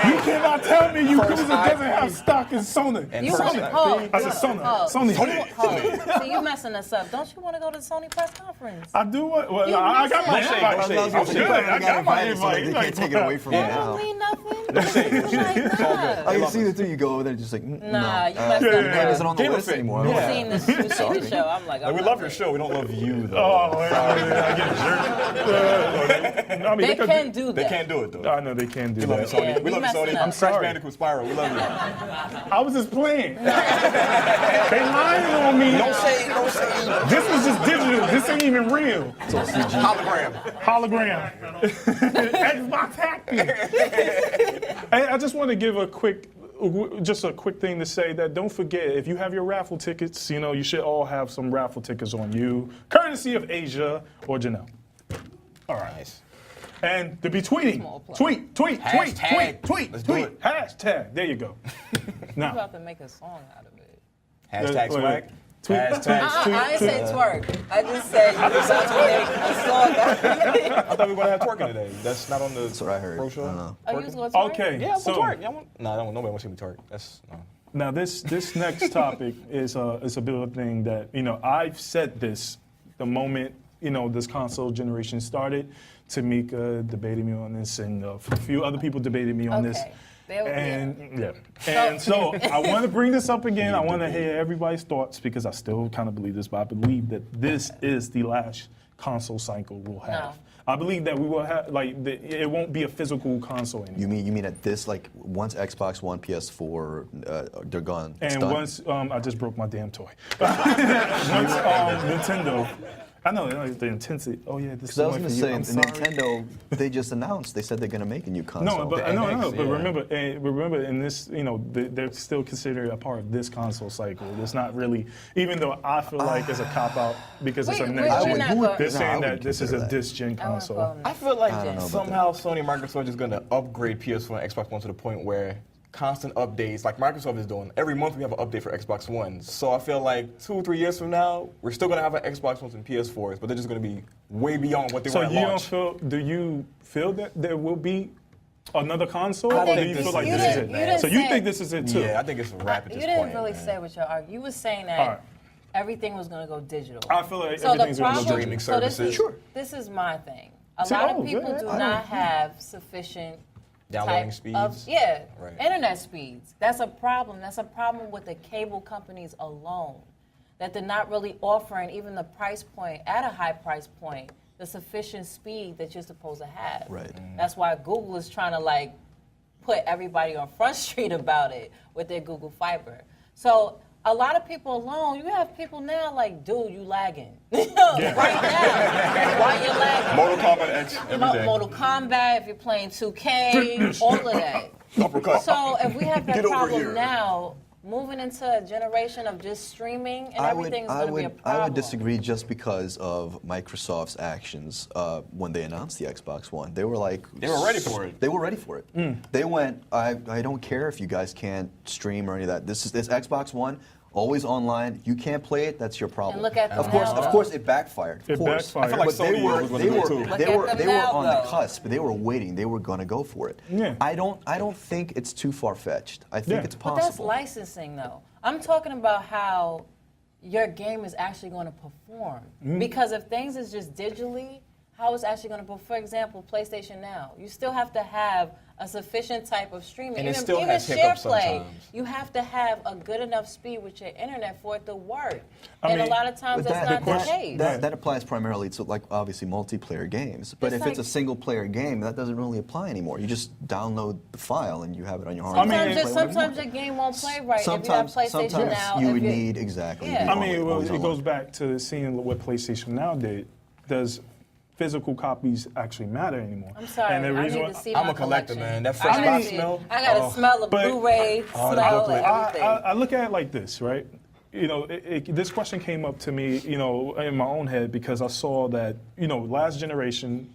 You cannot tell me Yakuza doesn't have stock in Sony. And You first want time. Ho, I said Sony. Ho, Sony. See, you messing us up. Don't you want to go to the Sony press conference? I do what? Well, You I got my missing. invite. Don't say, I don't say. got my invite. They can't take it away from you That don't now. mean nothing. Don't say it. Like, nah. I can see the two. You go over there, just like, Nah, you no. messed Your up. name isn't on the Game list of it. anymore. Yeah. We've seen this. We've seen the show. I'm like, Like, we I'm love not your it. show. We don't love you, though. Oh, I get jerked. I mean, They could can do that. They can't do it, though. I know they can do We love you, that. Sony. Yeah, we we love you, messing Sony. up. I'm sorry. Crash Bandicoot Spyro. We love you. I was just playing. They lying on me. Don't say. This is just digital. This ain't even real. Hologram. Hologram. Xbox hacking. Hey, I just want to give a quick thing to say that don't forget, if you have your raffle tickets, you should all have some raffle tickets on you, courtesy of Asia or Janelle. All right. Nice. And to be tweeting. Small plug. Tweet. Hashtag. Let's do it. Hashtag. There you go. You Now. about to make a song out of it. Hashtag Wait, swag. tweet. Hashtag. I didn't say twerk. I just said you about to make a song out of it. I thought we were going to have twerking today. That's not on the That's what I heard. pro show. I don't know. Oh, you was going to twerk? Okay. Yeah, I'm so, going to twerk. Y'all want? No, nobody wants to see me twerk. That's no. Now this next topic is a bit of a thing that I've said this the moment this console generation started. Tamika debated me on this, and a few other people debated me on this. Okay. There we go. And so I want to bring this up again. I want to hear everybody's thoughts because I still kind of believe this, but I believe that this is the last console cycle we'll have. No. I believe that we will have it won't be a physical console anymore. You mean at this, like, once Xbox One, PS4, they're gone. It's And done? once I just broke my damn toy. Once Nintendo, I know the intensity. Oh yeah, this is Because I was one going for to you. say, I'm sorry. They just announced. They said they're going to make a new console. No, but The no, NX, but yeah. remember, in this, they're still considered a part of this console cycle. It's not really, even though I feel like it's a cop out because it's a Wait, next we're gen. not going- They're No, saying I that wouldn't this is a consider that. disc gen I wanna console. call I feel like I don't know about somehow Sony and Microsoft is going to upgrade PS4 and Xbox One to the point where constant updates, like Microsoft is doing. Every month we have an update for Xbox One. So I feel like 2 or 3 years from now, we're still going to have an Xbox Ones and PS4s, but they're just going to be way beyond what they So were at you don't launch. feel? Do you feel that there will be Another console, I or do think you this feel like is this is it, it? man. So you say- think this is it too? Yeah, I think it's a wrap at You this didn't point. really man. say what your argument. You were saying that All right. everything was going to go digital. I feel like So the everything's going to problem, go Streaming so this services. is, Sure. this is my thing. A See, lot oh, of people yeah, do I not don't- have sufficient Downloading type of speeds. Right. internet speeds. That's a problem. That's a problem with the cable companies alone. That they're not really offering even the price point at a high price point the sufficient speed that you're supposed to have. Right. That's why Google is trying to like put everybody on Front Street about it with their Google Fiber. So a lot of people alone, you have people now like, dude, you lagging. Right now. Why you lagging? Mortal Kombat X every day. Mortal Kombat, if you're playing 2K, all of that. Uppercut. So if we have that Get over problem here. now, moving into a generation of just streaming and everything is going to be a problem. I would disagree just because of Microsoft's actions when they announced the Xbox One. They were like... They were ready for it. They were ready for it. They went, I don't care if you guys can't stream or any of that. This Xbox One, always online. You can't play it, that's your problem. And look at them Of course, now, of course, it backfired. Of It course. backfired. I feel like But they Sony were, was gonna they do it were, too. they Look at were, them they were now, on the though. cusp. They were waiting. They were going to go for it. Yeah. I don't think it's too far-fetched. I think Yeah. it's But that's possible. licensing, though. I'm talking about how your game is actually going to perform. Because if things is just digitally, how it's actually going to perform. For example, PlayStation Now. You still have to have a sufficient type of streaming. And it even still even has share hiccups play, sometimes. you have to have a good enough speed with your internet for it to work. I And mean, a lot of times But that's not the case. That applies primarily to like obviously multiplayer games. But It's if it's a like- single player game, that doesn't really apply anymore. You just download the file and you have it on your hard I mean, drive. Sometimes, and play whatever you sometimes want. your game won't play right Sometimes, if you have PlayStation sometimes Now. you if would you- need exactly. Yeah. you'd I be mean, always it online. goes back to seeing what PlayStation Now did. Does physical copies actually matter anymore? I'm sorry, And the I reason need why- to see I'm my a collector, collection. man. That fresh I gotta box see- smell. I gotta Oh. smell the But- Blu-ray, the smell booklet. everything. I look at it like this, right? You know, this question came up to me, you know, in my own head because I saw that, you know, last generation,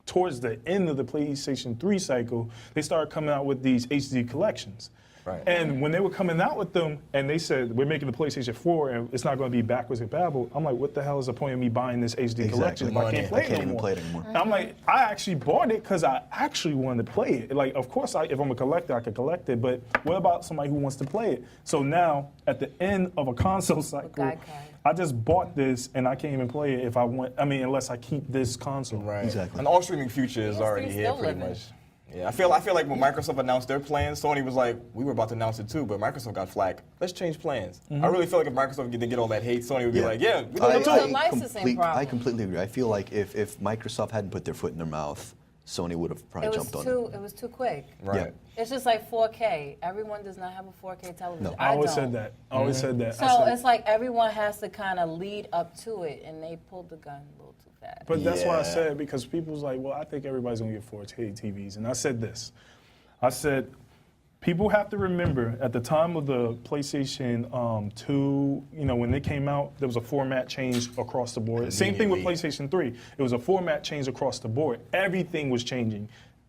towards the end of the PlayStation 3 cycle, they started coming out with these HD collections. Right. And when they were coming out with them, and they said we're making the PlayStation 4 and it's not going to be backwards compatible, I'm like, what the hell is the point of me buying this HD collection if I Money. can't play I can't it no even more? play it anymore. And I'm like, I actually bought it because I actually wanted to play it. Like, of course, if I'm a collector, I could collect it. But what about somebody who wants to play it? So now, at the end of a console cycle, Gaikai. I just bought this and I can't even play it if I want. I mean, unless I keep this console. Right. Exactly. And all streaming future is Yeah, already stream's here, still pretty living. much. Yeah, I feel like when Microsoft announced their plans, Sony was like, we were about to announce it too, but Microsoft got flack. Let's change plans. I really feel like if Microsoft didn't get all that hate, Sony would be like, yeah, we I- don't It's know. a licensing problem. I completely agree. I feel like if Microsoft hadn't put their foot in their mouth, Sony would have probably It was jumped on too. it. It was too quick. Right. It's just like 4K. Everyone does not have a 4K television. No. I always don't. said that. I always said that. I So said- it's like everyone has to kind of lead up to it, and they pulled the gun a little too fast. But that's why I Yeah. said, because people's like, well, I think everybody's gonna get 4K TVs. And I said this. I said, people have to remember at the time of the PlayStation 2, you know, when they came out, there was a format change across the board. Same thing with Immediately. PlayStation 3. It was a format change across the board. Everything was changing.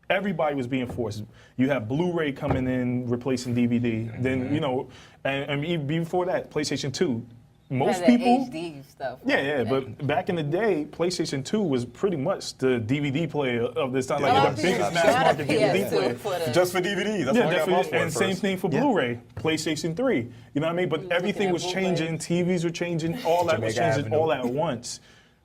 Everybody was being forced. You have Blu-ray coming in, replacing DVD. Then, you know, and even before that, PlayStation 2. Most Had that people. HD stuff. Yeah, but back in the day, PlayStation 2 was pretty much the DVD player of this time, A lot like of the people biggest had mass a market DVD PS2 player. for the- Just for DVD. That's Yeah, what I got mine definitely. for And at same first. thing for Blu-ray, PlayStation 3. You know what I mean? But everything at was Blu-ray. changing. TVs were changing. All that was Jamaica changing Avenue. all at once.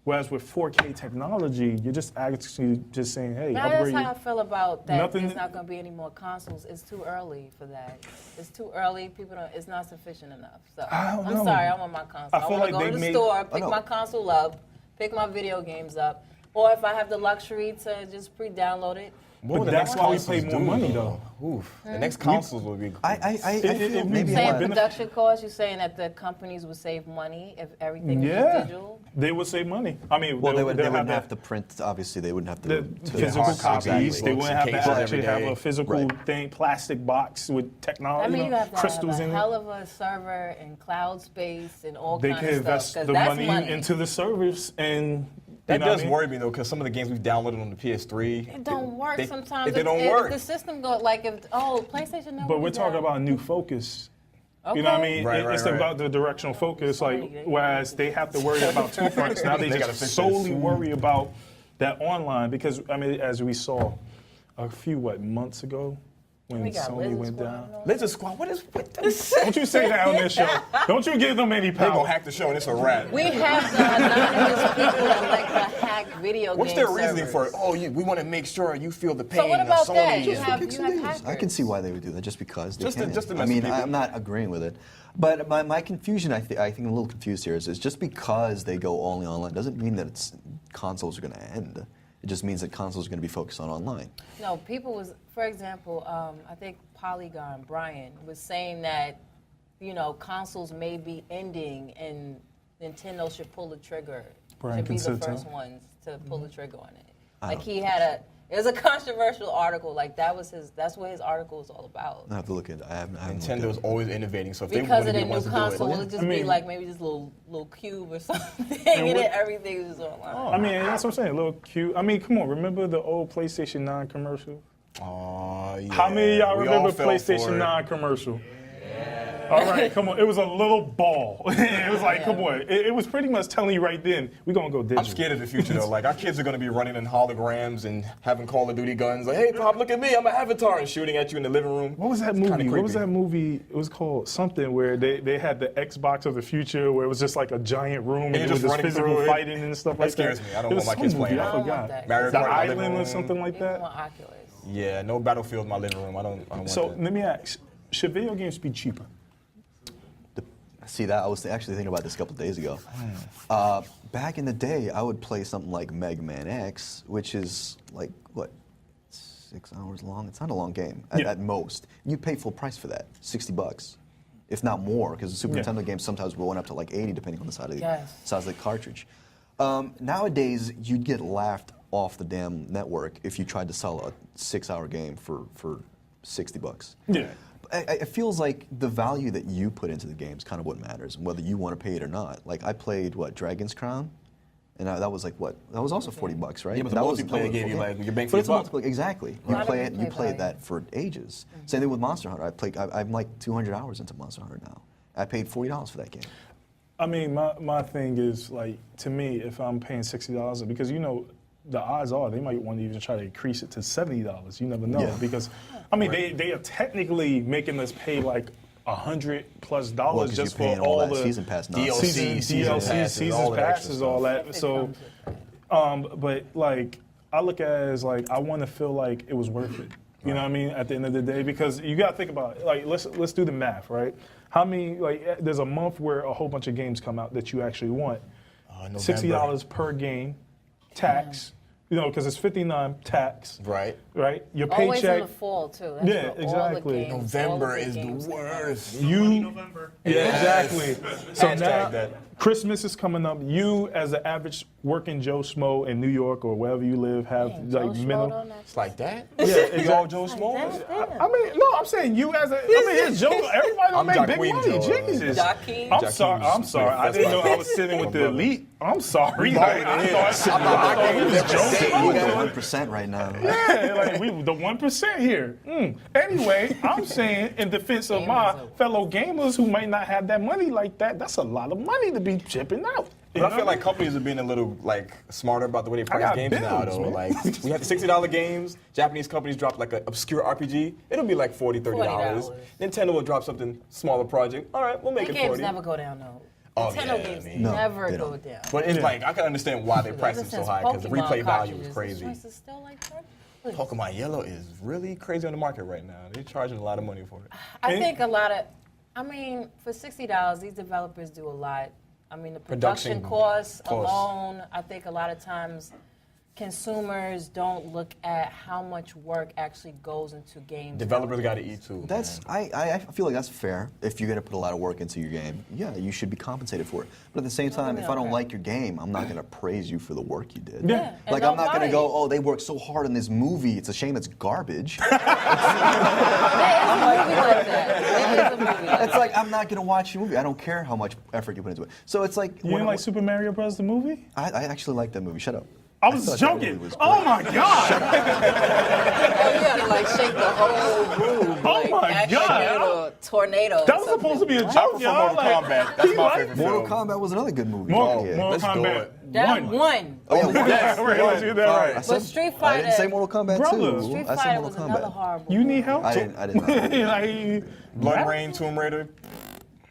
Whereas with 4K technology, you're just actually just saying, hey, Now that's upgrade. how I feel about that. Nothing- There's not going to be any more consoles. It's too early for that. It's too early. People don't. It's not sufficient enough. So I don't I'm know. sorry. I want my console. I I, feel want like to go they to the made- store, pick know. my console up, pick my video games up, or if I have the luxury to just pre-download it. What would But the that's next why we consoles pay more do, money, Oof. The next consoles will be. I feel it maybe more Saying what- benefit- production costs, you're saying that the companies would save money if everything was Yeah, digital? they would save money. I mean, Well, they wouldn't they'll have that- to print. Obviously, they wouldn't have the to. physical hard copies. copies, They books wouldn't and have to cases actually every have day. a physical Right. thing, plastic box with technology, I mean, you have to crystals have in a it. hell of a server and cloud space and all They kinds can of invest stuff. the 'Cause that's money into the service, and That you know what does I mean? worry me though, because some of the games we've downloaded on the PS3. It don't work they- sometimes. They don't If work. the system go like if PlayStation never. But we're talking about a new focus. You know what I mean? Right, right, it's right. about the directional focus. Like, whereas they have to worry about two fronts, now they They gotta just fix solely that. worry about that online. Because I mean, as we saw, a few months ago when We got Sony Lizard went Squad down. and all Lizard Squad, what is with this? Don't you say that on this show. Don't you give them any They gonna power. hack the show and it's a wrap. We have the anonymous people that like to hack video What's game their reasoning for servers. it? Oh, we want to make sure you feel the pain. So what of about Sony that? and- You have I can hackers. see why they would do that, just because they Just to- can. just to I mess mean, with people. I'm not agreeing with it. But my confusion, I think I'm a little confused here, is just because they go only online doesn't mean that consoles are going to end. It just means that consoles are going to be focused on online. No, people was, for example, I think Polygon, Brian, was saying that, consoles may be ending and Nintendo should pull the trigger. Brian should be the Consento. first ones to pull the trigger on it. Like it was a controversial article. Like that's what his article was all about. I have to look at it. I haven't Nintendo is always innovating, so if they Because want of to the be the new ones to do console, it, it'll just I be mean- like maybe this little cube or something, and what- then everything was online. I mean, that's what I'm saying. A little cute. I mean, come on. Remember the old PlayStation 9 commercial? Aw, yeah. How many of y'all We remember all fell for PlayStation it. 9 commercial? All right, come on. It was a little ball. It was like, come on. It was pretty much telling you right then, we're going to go digital. I'm scared of the future though. Like our kids are gonna be running in holograms and having Call of Duty guns. Like, hey, Pop, look at me, I'm an avatar, and shooting at you in the living room. What was that It's kinda movie? What was creepy. that movie? It was called something where they had the Xbox of the future where it was just like a giant room and you're it was just just running physical through it? fighting and stuff That like scares that. me. I don't It was want my some kids movie, playing I that. I don't want forgot. that. Mario The Kart in my living Island or room. something like Even that. on Oculus. Yeah, no Battlefield in my living room. I don't want So that. let me ask, should video games be cheaper? See that I was actually thinking about this a couple of days ago. Back in the day, I would play something like Mega Man X, which is like what, 6 hours long? It's not a long game at most. You pay full price for that, $60, if not more, because the Super Yeah. Nintendo games sometimes will went up to like 80, depending on the size of the, Yes. size of the cartridge. Nowadays, you'd get laughed off the damn network if you tried to sell a 6-hour game for $60. Yeah. It feels like the value that you put into the game is kind of what matters, and whether you want to pay it or not. Like I played Dragon's Crown, and that was like what? That was also $40, right? Yeah, but the That was- multiplayer that was gave you, full like, game. your bang for But your it's buck. multiplayer, exactly. A You lot of play it. You replay played value. that for ages. Same thing with Monster Hunter. I'm like 200 hours into Monster Hunter now. I paid $40 for that game. I mean, my thing is like, to me, if I'm paying $60, because the odds are they might want to even try to increase it to $70. You never know Yeah. because, I mean, they are technically making us pay like $100+ Well, 'cause just you're for paying all that the season pass DLC, season passes, season all that extra passes, all stuff. that. So, but like I look at it as like I want to feel like it was worth it. You know what I mean? At the end of the day, because you got to think about it. Like let's do the math, right? How many there's a month where a whole bunch of games come out that you actually want. November. $60 per game, tax. Because it's 59 tax. Right. Right. Your Always in paycheck. the fall too. That's Yeah, where all the exactly. games, all November of is the games come out. worst. You. Yeah, exactly. So Hashtag now that. Christmas is coming up. You, as an average working Joe Schmo in New York or wherever you live, have Dang, like Joe Schmo minimum. don't have- It's like that. Yeah, You exactly. all Joe Schmo? I mean, no, I'm saying you as a. I mean, it's Joe. Everybody don't I'm make big Jaquim money. Joe. Jesus. Jaquim. I'm Jaquim sorry. I'm is sorry. I that's didn't my know I was sitting with the brother. elite. I'm sorry. You Like, already I is. thought I'm not he was never Joe say Schmo. you We're got- 1% right now. Yeah, like we the 1% here. Anyway, I'm saying in defense of my fellow gamers who might not have that money like that, that's a lot of money to be chipping out. You But I know? feel like companies are being a little smarter about the way they price got games now. bills, Though, man. like we have the $60 games. Japanese companies drop like an obscure RPG. It'll be like $40, $30. Nintendo will drop something smaller project. All right, we'll make Their it games 40. never go down though. Oh, Nintendo yeah, games man. No, never they go don't. down. But it's like I can understand why they price Ever them so since high because the Pokemon replay value is cartridges, crazy. the price is still like $30. Pokemon Yellow is really crazy on the market right now. They're charging a lot of money for it. I think a lot of, for $60, these developers do a lot. I mean, the production costs alone, I think a lot of times consumers don't look at how much work actually goes into games. Developers got to eat too. That's man. I feel like that's fair. If you're gonna put a lot of work into your game, yeah, you should be compensated for it. But at the same time, if I don't like your game, I'm not gonna praise you for the work you did. Yeah. And Like I'm not nobody- gonna go, oh, they worked so hard on this movie. It's a shame it's garbage. There is a movie like that. There is a movie like It's like I'm not gonna watch your movie. I don't care how much effort you put into it. So it's like You didn't like Super Mario Bros. The movie? I actually like that movie. Shut up. I was thought that joking. movie was Oh great. my god! that. Oh, you gotta like shake the whole room. Oh my my actually God. a tornado. That was supposed to be a I joke, prefer y'all. Mortal Kombat. That's my favorite Mortal film. Kombat was another good movie. Mortal Yeah. let's do Kombat it. That 1. one. Oh, yeah, Yeah, right, let's get that right. I said- Street I Fighter- didn't say Mortal Kombat Brother. 2. Street I said Fighter Mortal was another Kombat. horrible. You need help? I did not. Like, Blood Rain, Tomb Raider,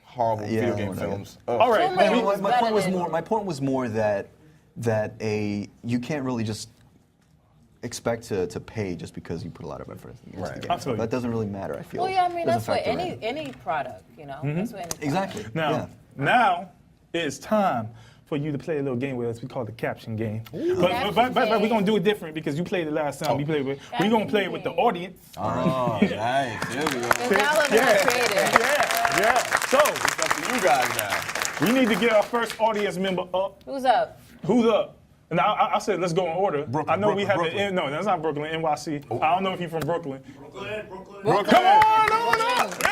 horrible Yeah, video game whatever. films. all right. Tomb Raider maybe- was My better point was than- more. My point was more that you can't really just expect to pay just because you put a lot of effort into Right. the game. Absolutely. That doesn't really matter. I feel. Well, yeah, I mean, Doesn't that's what factor in. any product, you know. That's what any product. Exactly. Now, yeah. it's time for you to play a little game with us. We call it the caption game. Caption But we're game. gonna do it different because you played it last time. We're gonna play it with the game. audience. Oh, nice. There we go. Because y'all are very creative. Yeah. So It's up to you guys now. we need to get our first audience member up. Who's up? Who's up? And I said let's go in order. Brooklyn, I know we have Brooklyn. it. No, that's not Brooklyn. NYC. I don't know if you're from Brooklyn. Brooklyn. Come on up. Yeah.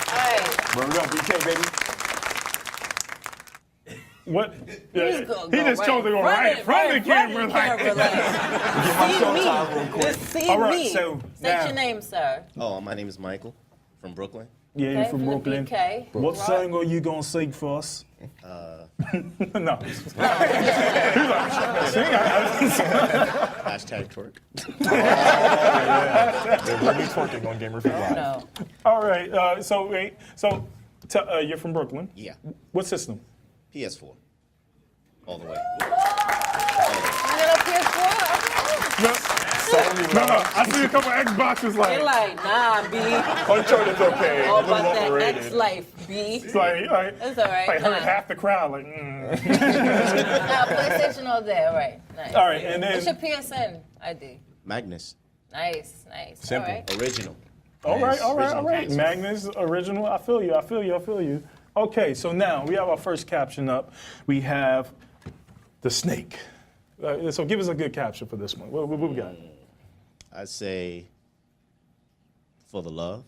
All right. Where we go, BK, baby? What? He's Yeah, gonna he go just chose to go right in front of the camera. Like, Get my showtime real quick. Just see all right, me. so State now, your name, sir. Oh, my name is Michael from Brooklyn. yeah, Okay, you're from the Brooklyn. BK. What Right. song are you gonna sing for us? No. He's like, sing. Hashtag twerk. There will be twerking on Gamer Feed Live. No. All right. So wait. So you're from Brooklyn. Yeah. What system? PS4. All the way. You got a PS4? No. I see a couple Xboxes like. They're like, nah, B. Uncharted's okay. All A little about that overrated. X life, B. It's like That's all right. I heard Nah. half the crowd like. Nah, PlayStation all day. All right. Nice. All right, and What's your then. PSN ID? Magnus. Nice. Simple. All right. Original. All right. Original. Magnus original. I feel you. Okay, so now we have our first caption up. We have the snake. So give us a good caption for this one. What we got? I'd say for the love.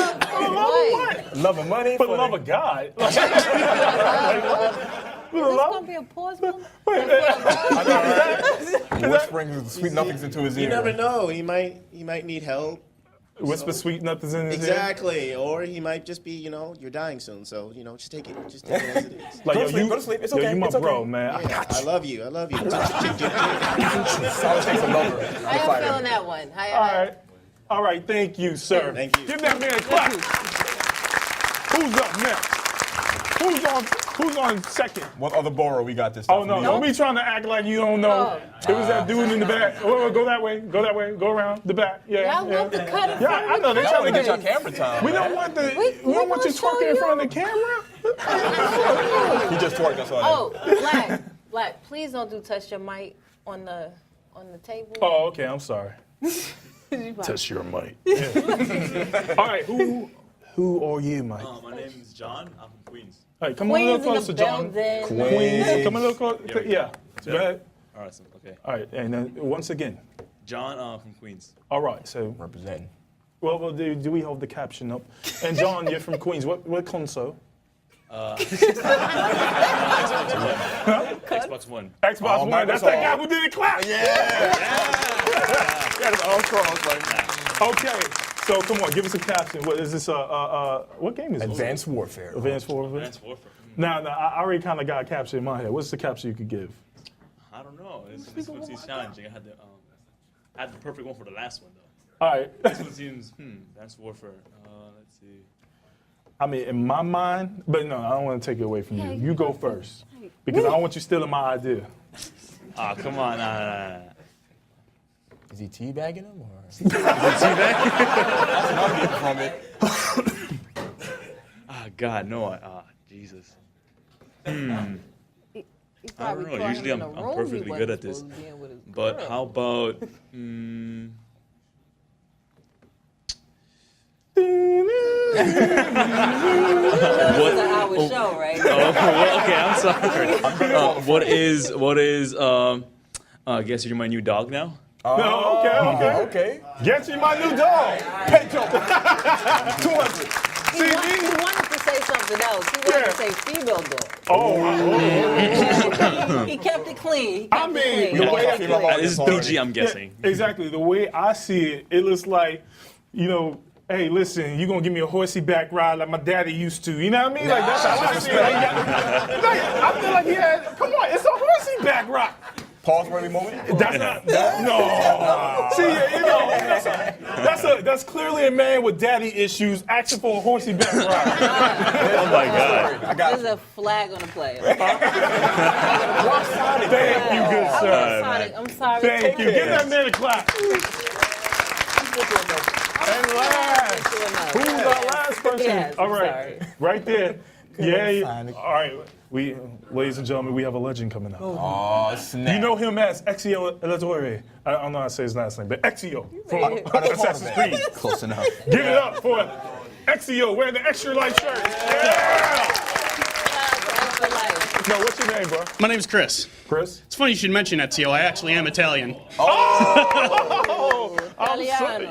What? Love of money. For the love of God. Is this gonna be a pause moment? Whispering sweet nothings into his ear. You never know. He might need help. Whisper sweet nothings in his ear. Exactly. Or he might just be, you're dying soon. So, just take it. Just take it as it is. Like, Go to sleep, go to sleep. It's okay, You my it's okay. bro, man. I Yeah, got I love you. I love you. Solid takes a lover. How y'all feeling that one? How y'all? All right. All right. Thank you, sir. Thank you. Give that man a clap. Who's up next? Who's on second? What other borough we got this time? Oh, no. Don't be trying to act like you don't know. It was that dude in the back. Go that way. Go around the back. Yeah. Y'all love to cut in Yeah, front I of know. the They I trying want to to get your camera time. We don't want we you gonna show twerking in front of the camera. He just twerked us on Oh, Black, please don't do touch your mic on the table. Oh, okay. I'm sorry. Touch your mic. Yeah. All right. Who are you, Mike? My name is John. I'm from Queens. All right, come on a Queens little in closer, the John. building. Queens. Come a little closer. Yeah. Go ahead. All right, so, okay. All right, and then once again. John from Queens. All right, so Representing. well, do we hold the caption up? And John, you're from Queens. What console? Xbox One. Xbox Oh, One. That's that guy Microsoft. who did the clap. Got his own cross right now. Okay, so come on, give us a caption. What is this? What game is this? Advanced Warfare. Advanced Warfare. Advanced Warfare. Now, I already kind of got a caption in my head. What's the caption you could give? I don't know. It's challenging. I had the perfect one for the last one though. All right. This one seems Advanced Warfare. Let's see. I mean, in my mind, but no, I don't want to take it away from you. You go first, because I don't want you stealing my idea. Ah, come on. Nah. Is he teabagging him or? From it. Ah, God, no. Jesus. He I don't know. Usually I'm perfectly good at this. But how about It's an hour show, right? well, okay, I'm sorry. What is guess you're my new dog now? No, okay. Get you my new dog. Pedro. 200. He wanted to say something else. He to say female dog. He kept it clean. He kept I mean, it the clean. way This is PG, I'm guessing. exactly the way I see it, it looks like, you know, hey, listen, you gonna give me a horsey back ride like my daddy used to. You know what I mean? Like that's how I see it. Like, I feel like come on, it's a horsey back ride. Pause for every moment. That's not. No. See, you know, that's clearly a man with daddy issues asking for a horsey back ride. Oh my God. I got There's a flag on the play. Thank you, good sir. I'm sorry. Thank you. Give that man a clap. And last, who's our last person? Yes, All I'm right, sorry. right there. Yeah. All right, ladies and gentlemen, we have a legend coming up. Oh, snap. You know him as Ezio Auditore. I don't know how to say his last name, but Ezio from Assassin's Creed. Close enough. Give it up for Ezio wearing the extra light shirt. Yeah. No, what's your name, bro? My name's Chris. Chris. It's funny you should mention Ezio. I actually am Italian. Oh, I'm sorry.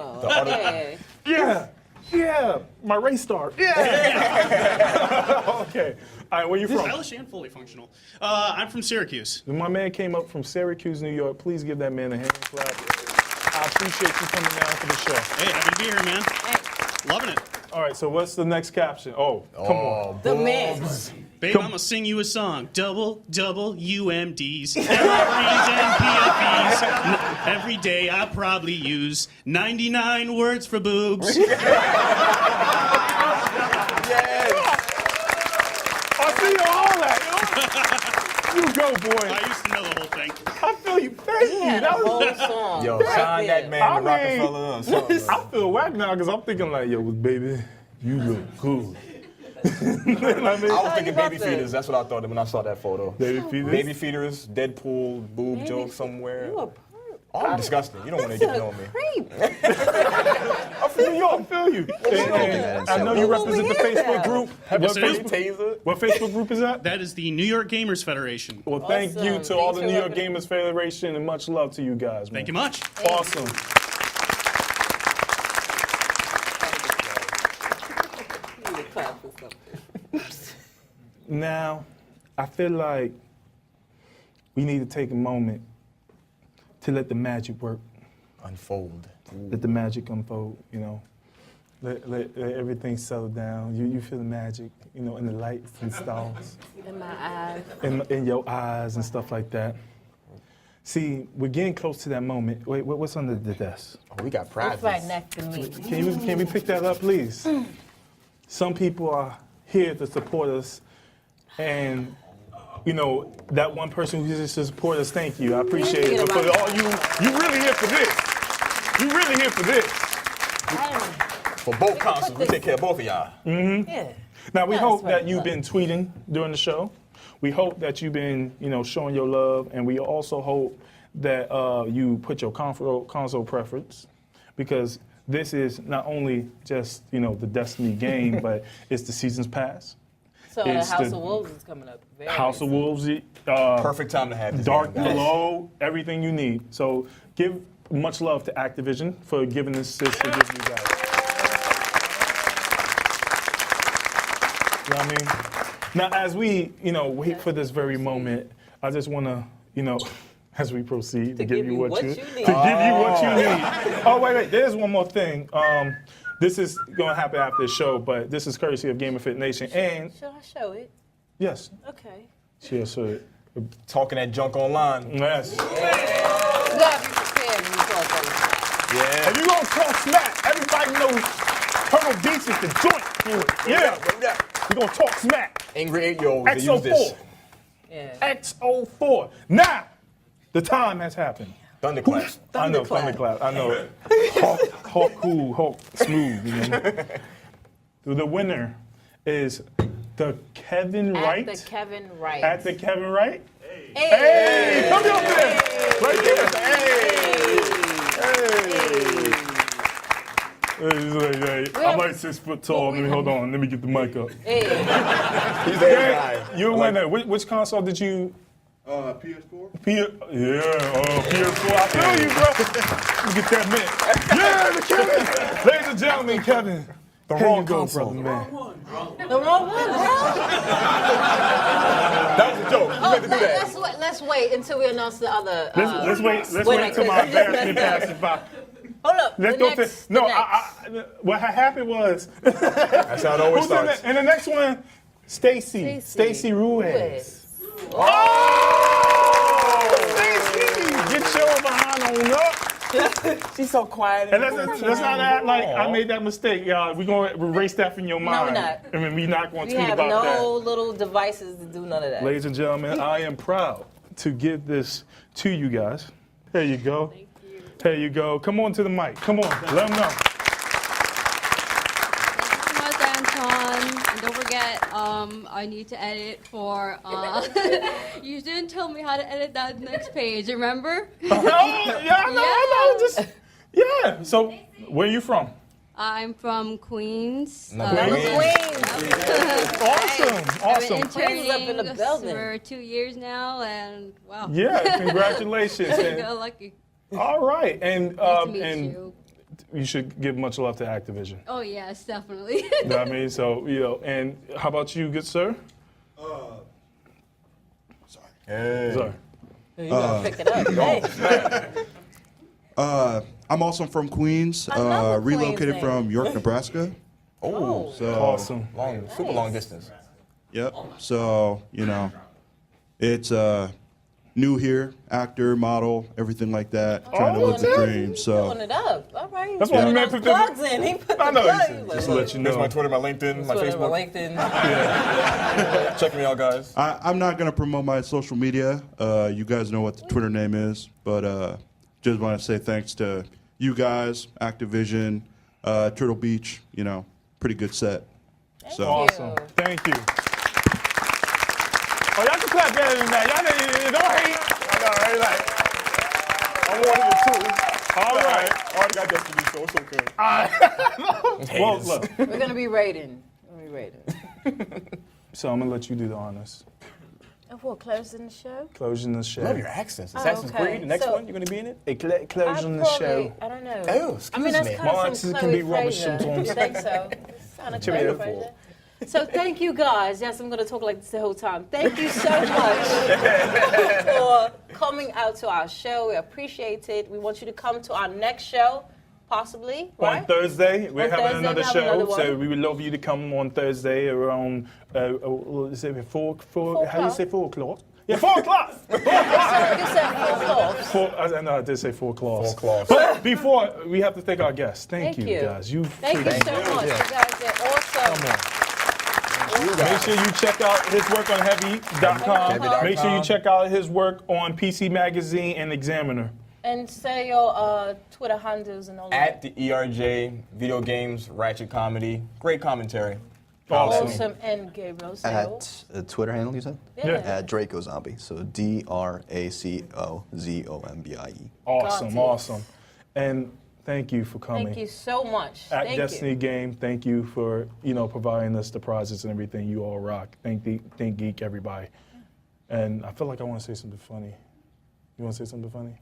Italiano. Yeah, my race star. Yeah. Okay. All right, where you from? Stylish and fully functional. I'm from Syracuse. My man came up from Syracuse, New York. Please give that man a hand clap. I appreciate you coming down for the show. Hey, happy to be here, man. Loving it. All right, so what's the next caption? Oh, come on. The man. Babe, I'm gonna sing you a song. Double UMDs, MREs, and PFEs. Every day I probably use 99 words for boobs. I see all that. You go, boy. I used to know the whole thing. I feel you. Thank you. Yeah, the That whole was, song. Yo, Right sign there. that man I to mean- Rockefeller or something. I feel whack now because I'm thinking like, yo, baby, you look good. You know what I mean? I was thinking about baby that? feeders. That's what I thought when I saw that photo. Baby feeders? Baby feeders, Deadpool, boob joke somewhere. You a perp. Oh, I'm disgusting. You don't want to get to know me. Creep. I'm from New York, I feel you. And I know you represent the Facebook group. What Yes, it is. Facebook group is that? That is the New York Gamers Federation. Well, thank you Awesome. to all the Thanks New for York Gamers Federation and much love to you guys, man. Thank you much. Awesome. You need to clap for something. Now, I feel like we need to take a moment to let the magic work. Unfold. Let the magic unfold, you know. Let everything settle down. You feel the magic, you know, in the lights and stars, In my eyes. in your eyes and stuff like that. See, we're getting close to that moment. Wait, what's under the desk? Oh, we got prizes. It's right next to me. Can we pick that up, please? Some people are here to support us, and you know that one person who's here to support us. Thank you, I appreciate it. But for all you really here for this. You really here for this. For both consoles, we take care of both of y'all. Yeah. Now we That's hope right, that you've love. been tweeting during the show. We hope that you've been, you know, showing your love, and we also hope that you put your console preference, because this is not only just, you know, the Destiny game, but it's the Seasons Pass. So the It's House the of Wolves is coming up. Very House of soon. Wolves, Perfect time to have this Dark game, guys. Below, everything you need. So give much love to Activision for giving this to give you guys. You know what I mean? Now, as we, you know, wait for this very moment, I just want to, you know, as we proceed to give you what you need. to give you what you need. Oh, wait, there's one more thing. This is going to happen after the show, but this is courtesy of Gamer Fit Nation. And Should I show it? yes, Okay. yes, sir. Talking that junk online. Yes. You gotta be prepared when you talk all this. Yeah. If you gonna talk smack, everybody knows Purple Beach is the joint. Yeah. We gonna talk smack. Angry 8-year-olds, they use this. XO4. Yeah. XO4. Now, the time has happened. Thunderclap. I know, thunderclap. I know it. Hawk cool, Hawk smooth, you know. The winner is the Kevin Wright. At the Kevin Wright. At the Kevin Wright. Hey. Hey, come up there. Right there. Hey. I'm like 6 foot tall. Let me hold on. Let me get the mic up. Hey. He's the guy. You're a winner. Which console did you? PS4. PS4. I feel you, bro. Let me get that man. Yeah, the Kevin. Ladies and gentlemen, Kevin. The Here wrong you go, console. brother man. The wrong one. That was a joke. You meant to do that. Let's wait until we announce the other. Let's wait wait until my a minute. embarrassment passes by. Hold up. Let's the go next, to, no, the next. what happened was, That's how it always who's in starts. the, and the next one, Stacy Stacey Ruiz. Oh! Stacy, get your behind on up. She's so quiet. And let's not act like I made that mistake, y'all. We're going to erase that from your mind. we're not. I mean, we're not going We to tweet have about no that. little devices to do none of that. Ladies and gentlemen, I am proud to give this to you guys. There you go. Thank you. There you go. Come on to the mic. Come on. Let them know. Thank you so much, Anton. And don't forget, I need to edit for. You didn't tell me how to edit that next page. Remember? I know. Just, yeah. So, where are you from? I'm from Queens. Number Queen. Awesome. I've Awesome. been Queens up in the interning building. for 2 years now, and wow. Yeah. Congratulations. I And- got lucky. all right. And Nice to meet and you. you should give much love to Activision. Oh yes, definitely. You know what I mean? So, and how about you, good sir? Hey. Sorry. You gotta pick it up. Hey. I'm also from Queens, Another relocated Queens from name. York, Nebraska. Oh, So, Awesome. super long distance. Yep. So, it's new here, actor, model, everything like that. Trying to live the dream. So, Pulling it up. All right. That's what we meant Put to those do. plugs in. He put the I know. plugs He in. said, just to let you There's my know. Twitter, my LinkedIn, my Twitter, Facebook. LinkedIn. Check me out, guys. I'm not going to promote my social media. You guys know what the Twitter name is. But just want to say thanks to you guys, Activision, Turtle Beach. Pretty good set. So. Awesome. Thank you. Oh, y'all can clap better than that. Y'all don't hate. I know, right? Like, I wanted it too. All right. I already got Destiny, so it's okay. Well, look. We're gonna be rating. So I'm gonna let you do the honors. And what, closing the show? Closing the show. Love your accents. Oh, Assassin's okay. Creed, the next So- one, you're going to be in it? Closing the show. I don't know. Oh, excuse I mean, that's me. kind My of some accent Chloe can be rubbish Fraser. sometimes. You think so? Kind of Chloe Beautiful. Fraser. So thank you guys. Yes, I'm going to talk like this the whole time. Thank you so much for coming out to our show. We appreciate it. We want you to come to our next show, possibly, right? On Thursday, we're On having Thursday, another we have show, another so one. we would love you to come on Thursday around, is it 4 how do you say 4 o'clock? Yeah, 4 o'clock! You said 4 o'clock. I know I did say 4 o'clock. 4 o'clock. But before, we have to thank our guests. Thank Thank you, you. guys. You Thank you freaking- so much. You guys did awesome. Make sure you check out his work on heavy.com. Heavy.com. Make sure you check out his work on PC Magazine and Examiner. And say your Twitter handles and all At that. the ERJ, video games, ratchet comedy, great commentary. Awesome. Awesome. And Gabriel. Say At Twitter handle, you said? Yeah. At Draco Zombie. So DRACOZOMBIE. Awesome, Got it. awesome. And thank you for coming. Thank you so much. At Thank Destiny you. Game, thank you for providing us the prizes and everything. You all rock. Thank Geek, everybody. And I feel like I want to say something funny. You want to say something funny?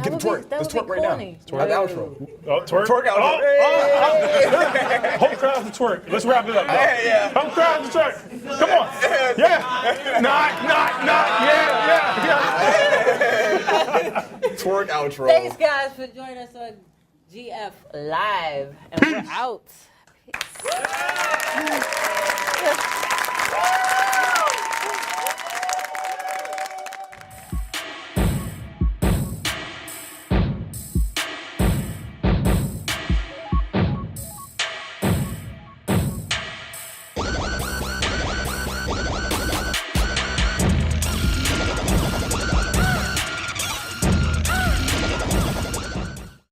Get the twerk. Let's twerk right now. Twerk the outro. Oh, twerk. Twerk outro. Whole crowd to twerk. Let's wrap it up. Though. Whole crowd to twerk. Come on. Yeah. Yeah. Twerk outro. Thanks, guys, for joining us on GF Live. And we're out. Peace.